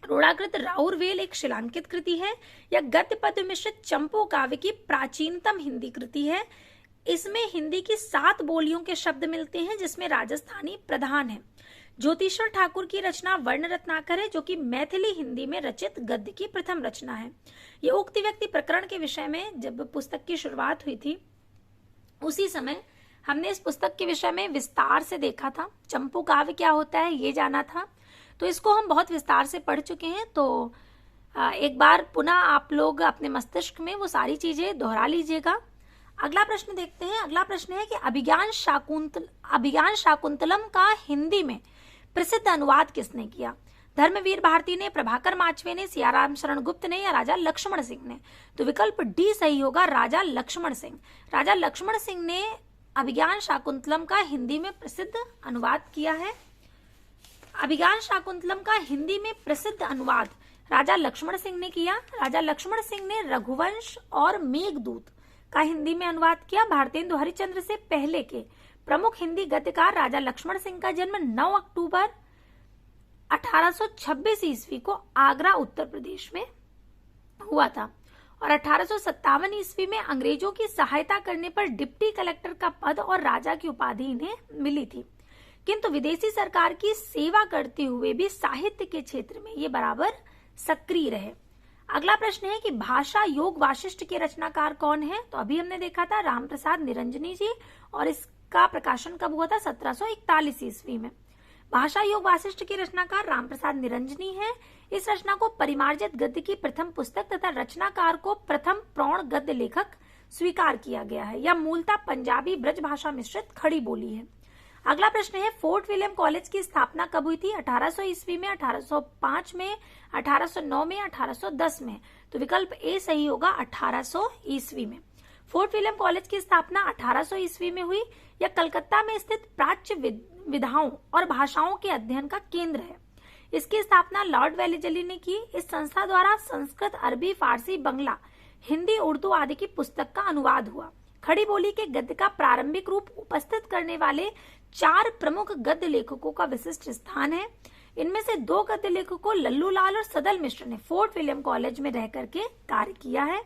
रोड़ाकृत राउरवेल एक शिलांकित कृति है। यह गद्य पद्य मिश्रित चंपू काव्य की प्राचीनतम हिंदी कृति है। इसमें हिंदी की 7 बोलियों के शब्द मिलते हैं, जिसमें राजस्थानी प्रधान है। ज्योतिश्वर ठाकुर की रचना वर्ण रत्नाकर है, जो कि मैथिली हिंदी में रचित गद्य की प्रथम रचना है। ये उक्ति व्यक्ति प्रकरण के विषय में जब पुस्तक की शुरुआत हुई थी, उसी समय हमने इस पुस्तक के विषय में विस्तार से देखा था। चंपू काव्य क्या होता है ये जाना था, तो इसको हम बहुत विस्तार से पढ़ चुके हैं। तो एक बार पुनः आप लोग अपने मस्तिष्क में वो सारी चीजें दोहरा लीजिएगा। अगला प्रश्न देखते हैं। अगला प्रश्न है कि अभिज्ञान शाकुंतलम का हिंदी में प्रसिद्ध अनुवाद किसने किया? धर्मवीर भारती ने, प्रभाकर माचवे ने, सियाराम शरण गुप्त ने या राजा लक्ष्मण सिंह ने? तो विकल्प डी सही होगा, राजा लक्ष्मण सिंह। राजा लक्ष्मण सिंह ने अभिज्ञान शाकुंतलम का हिंदी में प्रसिद्ध अनुवाद किया है। अभिज्ञान शाकुंतलम का हिंदी में प्रसिद्ध अनुवाद राजा लक्ष्मण सिंह ने किया। राजा लक्ष्मण सिंह ने रघुवंश और मेघदूत का हिंदी में अनुवाद किया। भारतेंदु हरिश्चंद्र से पहले के प्रमुख हिंदी गद्यकार राजा लक्ष्मण सिंह का जन्म 9 अक्टूबर 1826 ईस्वी को आगरा उत्तर प्रदेश में हुआ था और 1857 ईस्वी में अंग्रेजों की सहायता करने पर डिप्टी कलेक्टर का पद और राजा की उपाधि इन्हें मिली थी। किंतु विदेशी सरकार की सेवा करते हुए भी साहित्य के क्षेत्र में ये बराबर सक्रिय रहे। अगला प्रश्न है कि भाषा योग वाशिष्ठ के रचनाकार कौन है? तो अभी हमने देखा था रामप्रसाद निरंजनी जी और इसका प्रकाशन कब हुआ था? 1741 ईस्वी में। भाषा योग वाशिष्ठ के रचनाकार रामप्रसाद निरंजनी है। इस रचना को परिमार्जित गद्य की प्रथम पुस्तक तथा रचनाकार को प्रथम प्रौढ़ गद्य लेखक स्वीकार किया गया है। यह मूलतः पंजाबी ब्रज भाषा मिश्रित खड़ी बोली है। अगला प्रश्न है फोर्ट विलियम कॉलेज की स्थापना कब हुई थी? 1800 ईस्वी में, 1805 में, 1809 में, 1810 में? तो विकल्प ए सही होगा, 1800 ईस्वी में। फोर्ट विलियम कॉलेज की स्थापना 1800 ईस्वी में हुई। यह कलकत्ता में स्थित प्राच्य विधाओं और भाषाओं के अध्ययन का केंद्र है। इसकी स्थापना लॉर्ड वेलेजली ने की। इस संस्था द्वारा संस्कृत, अरबी, फारसी, बंगला, हिंदी, उर्दू आदि की पुस्तक का अनुवाद हुआ। खड़ी बोली के गद्य का प्रारंभिक रूप उपस्थित करने वाले 4 प्रमुख गद्य लेखकों का विशिष्ट स्थान है। इनमें से 2 गद्य लेखकों लल्लू लाल और सदल मिश्र ने फोर्ट विलियम कॉलेज में रह करके कार्य किया है।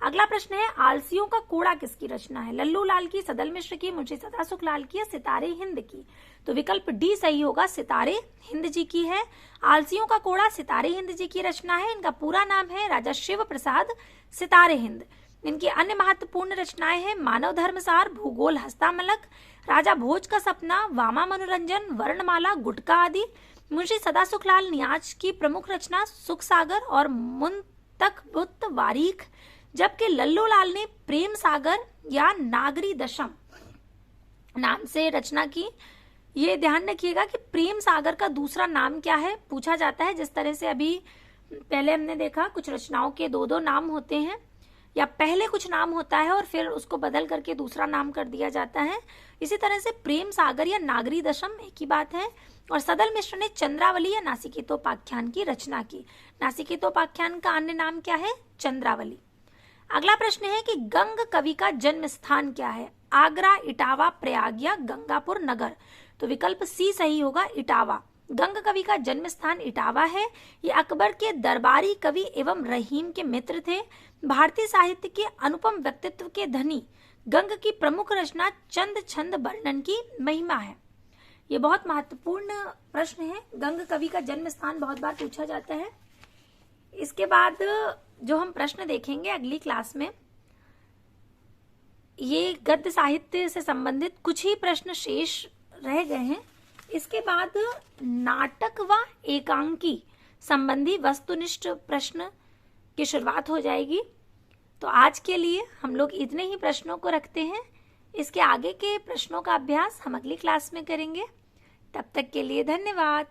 अगला प्रश्न है आलसियों का कोड़ा किसकी रचना है? लल्लू लाल की, सदल मिश्र की, मुंशी सदासुख लाल की या सितारे हिंद की? तो विकल्प डी सही होगा, सितारे हिंद जी की है। आलसियों का कोड़ा सितारे हिंद जी की रचना है। इनका पूरा नाम है राजा शिव प्रसाद सितारे हिंद। इनकी अन्य महत्वपूर्ण रचनाएं हैं मानव धर्मसार, भूगोल हस्तामलक, राजा भोज का सपना, वामा मनोरंजन, वर्णमाला, गुटका आदि। मुंशी सदासुख लाल नियाज की प्रमुख रचना सुख सागर और मुंतकबुत वारीख, जबकि लल्लू लाल ने प्रेम सागर या नागरी दशम नाम से रचना की। ये ध्यान रखिएगा कि प्रेम सागर का दूसरा नाम क्या है, पूछा जाता है। जिस तरह से अभी पहले हमने देखा कुछ रचनाओं के दो दो नाम होते हैं, या पहले कुछ नाम होता है और फिर उसको बदल करके दूसरा नाम कर दिया जाता है, इसी तरह से प्रेम सागर या नागरी दशम एक ही बात है। और सदल मिश्र ने चंद्रावली या नासिकेतोपाख्यान की रचना की। नासिकेतोपाख्यान का अन्य नाम क्या है? चंद्रावली। अगला प्रश्न है कि गंग कवि का जन्म स्थान क्या है? आगरा, इटावा, प्रयाग या गंगापुर नगर? तो विकल्प सी सही होगा, इटावा। गंग कवि का जन्म स्थान इटावा है। ये अकबर के दरबारी कवि एवं रहीम के मित्र थे। भारतीय साहित्य के अनुपम व्यक्तित्व के धनी गंग की प्रमुख रचना चंद छंद वर्णन की महिमा है। ये बहुत महत्वपूर्ण प्रश्न है। गंग कवि का जन्म स्थान बहुत बार पूछा जाता है। इसके बाद जो हम प्रश्न देखेंगे अगली क्लास में, ये गद्य साहित्य से संबंधित कुछ ही प्रश्न शेष रह गए हैं। इसके बाद नाटक व एकांकी संबंधी वस्तुनिष्ठ प्रश्न की शुरुआत हो जाएगी। तो आज के लिए हम लोग इतने ही प्रश्नों को रखते हैं। इसके आगे के प्रश्नों का अभ्यास हम अगली क्लास में करेंगे। तब तक के लिए धन्यवाद।